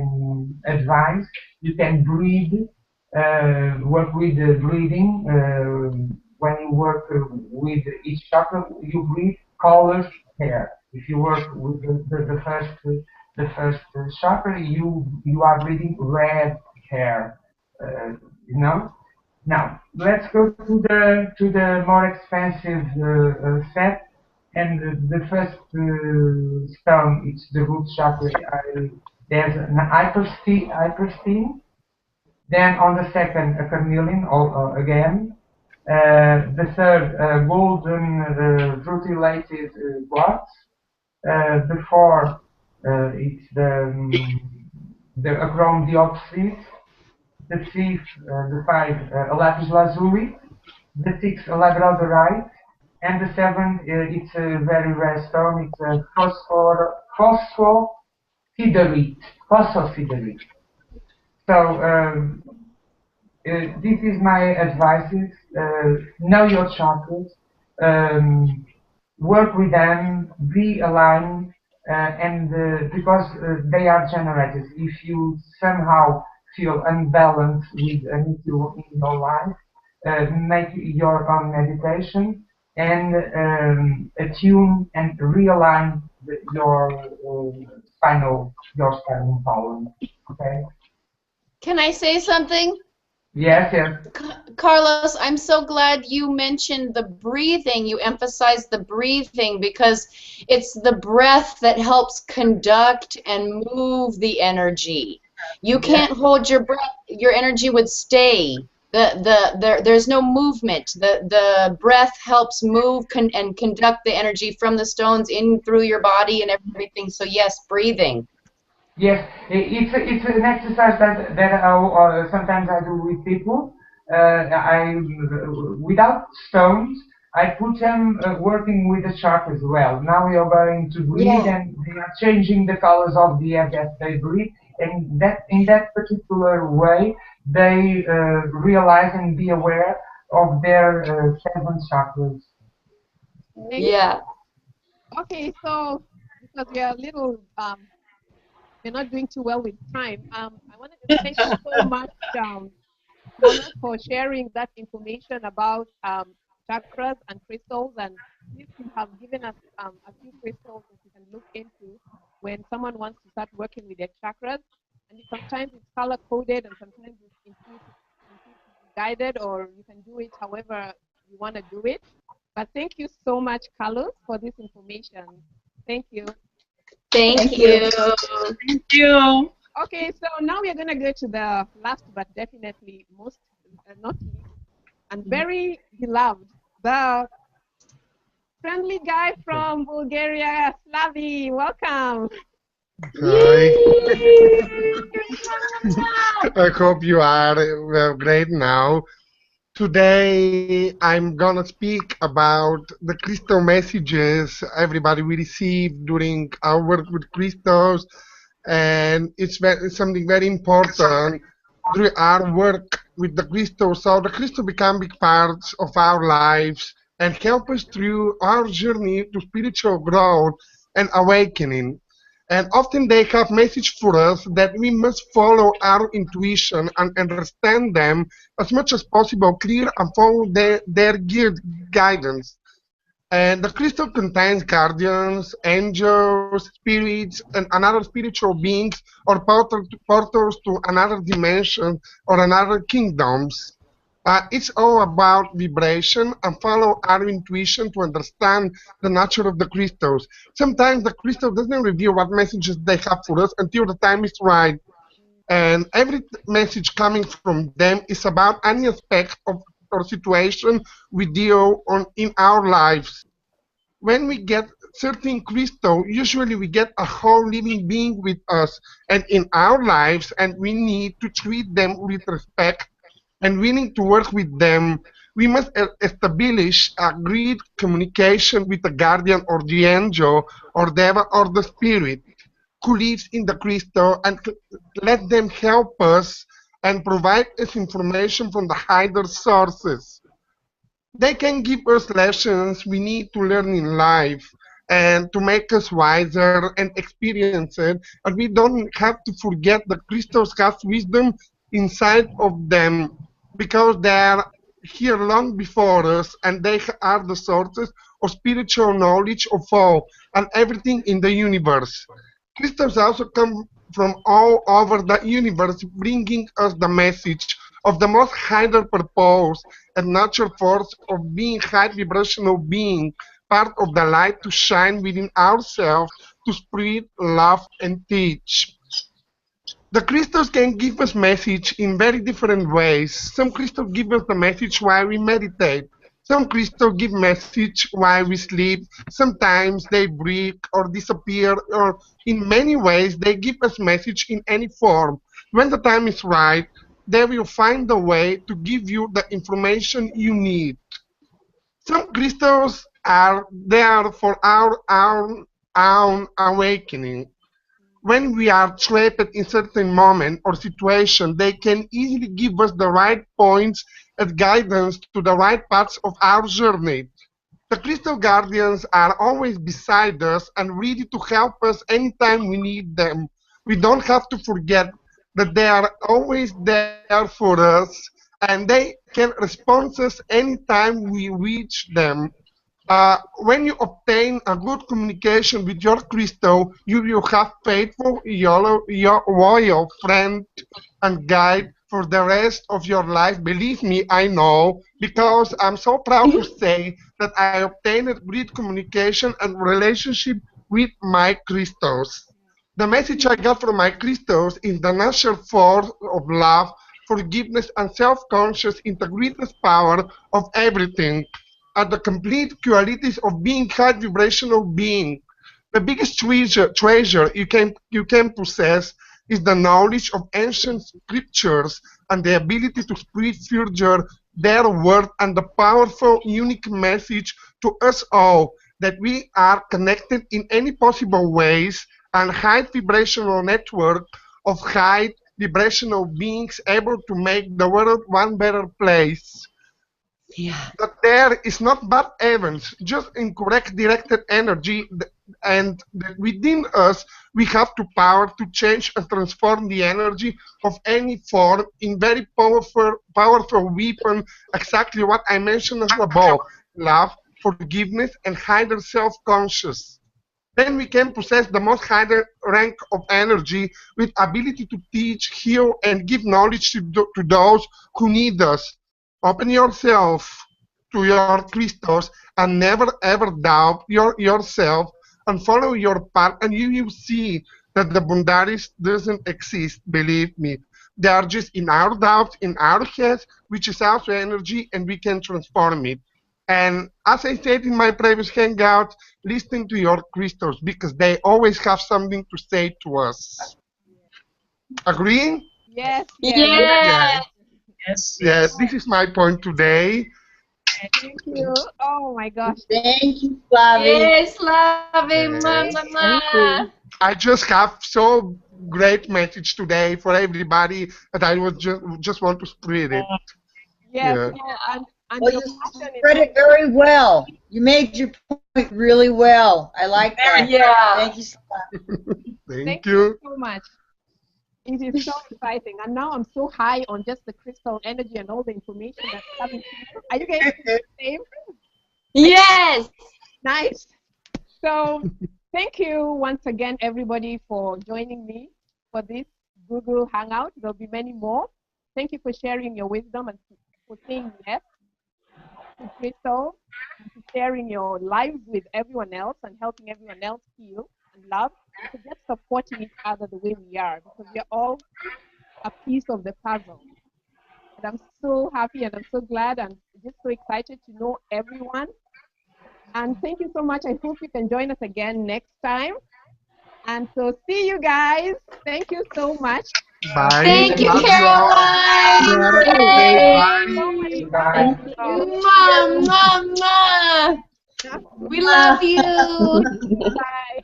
advise. You can breathe, work with the breathing. When you work with each chakra, you breathe colored hair. If you work with the first chakra, you are breathing red hair. You know. Now let's go to the more expensive set. And the first stone, it's the root chakra. There's an hypersteam. Then on the second, a carnelian again. The third, golden rutilated quartz. The fourth, it's the chrome dioxide. The fifth, the five, a lapis lazuli. The sixth, a labradorite. And the seventh, it's a very rare stone. It's a phosphosiderite. So this is my advice. Know your chakras. work with them, be aligned, and because they are generators. If you somehow feel unbalanced with an issue in your life, make your own meditation and attune and realign your spinal column. Okay. Can I say something? Yes. Yes. Carlos, I'm so glad you mentioned the breathing. You emphasized the breathing because it's the breath that helps conduct and move the energy. You can't hold your breath. Your energy would stay. There's no movement. The breath helps move and conduct the energy from the stones in through your body and everything. So yes, breathing. Yes, it's an exercise that sometimes I do with people. I without stones, I put them working with the chakras as well. Now we are going to breathe, Yeah. and they are changing the colors of the air that they breathe, and that in that particular way they realize and be aware of their 7 chakras. Yeah. Okay, so because we are a little, we're not doing too well with time. I wanted to thank you so much, Carlos, for sharing that information about chakras and crystals. And you have given us a few crystals that you can look into when someone wants to start working with their chakras. And sometimes it's color coded, and sometimes it's intuitively guided, or you can do it however you want to do it. But thank you so much, Carlos, for this information. Thank you. Thank you. Thank you. Okay, so now we are going to go to the last but definitely most, not least, and very beloved, the friendly guy from Bulgaria, Slavi. Welcome. Hi. I hope you are great now. Today, I'm gonna speak about the crystal messages everybody we received during our work with crystals, and it's something very important through our work with the crystals. So the crystal become big parts of our lives and help us through our journey to spiritual growth and awakening. And often they have message for us that we must follow our intuition and understand them as much as possible, clear and follow their guidance. And the crystal contains guardians, angels, spirits, and another spiritual beings or portals to another dimension or another kingdoms. It's all about vibration and follow our intuition to understand the nature of the crystals. Sometimes the crystal doesn't reveal what messages they have for us until the time is right. And every message coming from them is about any aspect of or situation we deal on in our lives. When we get certain crystal, usually we get a whole living being with us and in our lives, and we need to treat them with respect and willing to work with them. We must establish a great communication with the guardian or the angel or devil or the spirit who lives in the crystal and let them help us and provide us information from the higher sources. They can give us lessons we need to learn in life and to make us wiser and experience it. And we don't have to forget that crystals have wisdom inside of them because they are here long before us and they are the sources of spiritual knowledge of all and everything in the universe. Crystals also come from all over the universe, bringing us the message of the most higher purpose and natural force of being high vibrational being, part of the light to shine within ourselves, to spread love and teach. The crystals can give us message in very different ways. Some crystals give us the message while we meditate. Some crystals give message while we sleep. Sometimes they break or disappear, or in many ways they give us message in any form. When the time is right, they will find a way to give you the information you need. Some crystals are there for our own awakening. When we are trapped in certain moment or situation, they can easily give us the right points and guidance to the right parts of our journey. The The crystal guardians are always beside us and ready to help us anytime we need them. We don't have to forget that they are always there for us and they can respond us anytime we reach them. When you obtain a good communication with your crystal, you will have faithful, your loyal friend and guide for the rest of your life. Believe me, I know, because I'm so proud to say that I obtained great communication and relationship with my crystals. The message I got from my crystals is the natural force of love, forgiveness, and self-conscious in the greatest power of everything, are the complete qualities of being high vibrational being. The biggest treasure you can possess is the knowledge of ancient scriptures and the ability to spread further their word and the powerful, unique message to us all that we are connected in any possible ways and high vibrational network of high vibrational beings able to make the world one better place. Yeah. That there is not bad events, just incorrect directed energy, and that within us we have the power to change and transform the energy of any form in very powerful weapon, exactly what I mentioned above, love, forgiveness, and higher self-conscious. Then we can possess the most higher rank of energy with ability to teach, heal, and give knowledge to those who need us. Open yourself to your crystals and never ever doubt yourself and follow your path, and you will see that the boundaries doesn't exist, believe me. They are just in our doubts, in our heads, which is also energy, and we can transform it. And as I said in my previous hangout, listen to your crystals because they always have something to say to us. Agree? Yes, yes. Yeah. Yes. Yes, this is my point today. Thank you. Oh my gosh. Thank you, Flavi. Yes, love it. Yes. Thank you. I just have so great message today for everybody that I was just want to spread it. Yes, Yeah. no, and Well, your you passion is spread it very well. You made your point really well. I like that. Yeah. Thank you so much. Thank thank you. you so much. It is so exciting. And now I'm so high on just the crystal energy and all the information that's coming to you. Are you guys doing the same? Yes. Nice. So thank you once again, everybody, for joining me for this Google Hangout. There'll be many more. Thank you for sharing your wisdom and for saying yes to Crystal and to sharing your lives with everyone else and helping everyone else heal and love and to just supporting each other the way we are because we are all a piece of the puzzle. And I'm so happy and I'm so glad and just so excited to know everyone. And thank you so much. I hope you can join us again next time. And so see you guys. Thank you so much. Bye. Thank you, Love you all. Caroline. Bye. So much Bye. fun. So, Mwah, mwah, mwah. We love you. bye.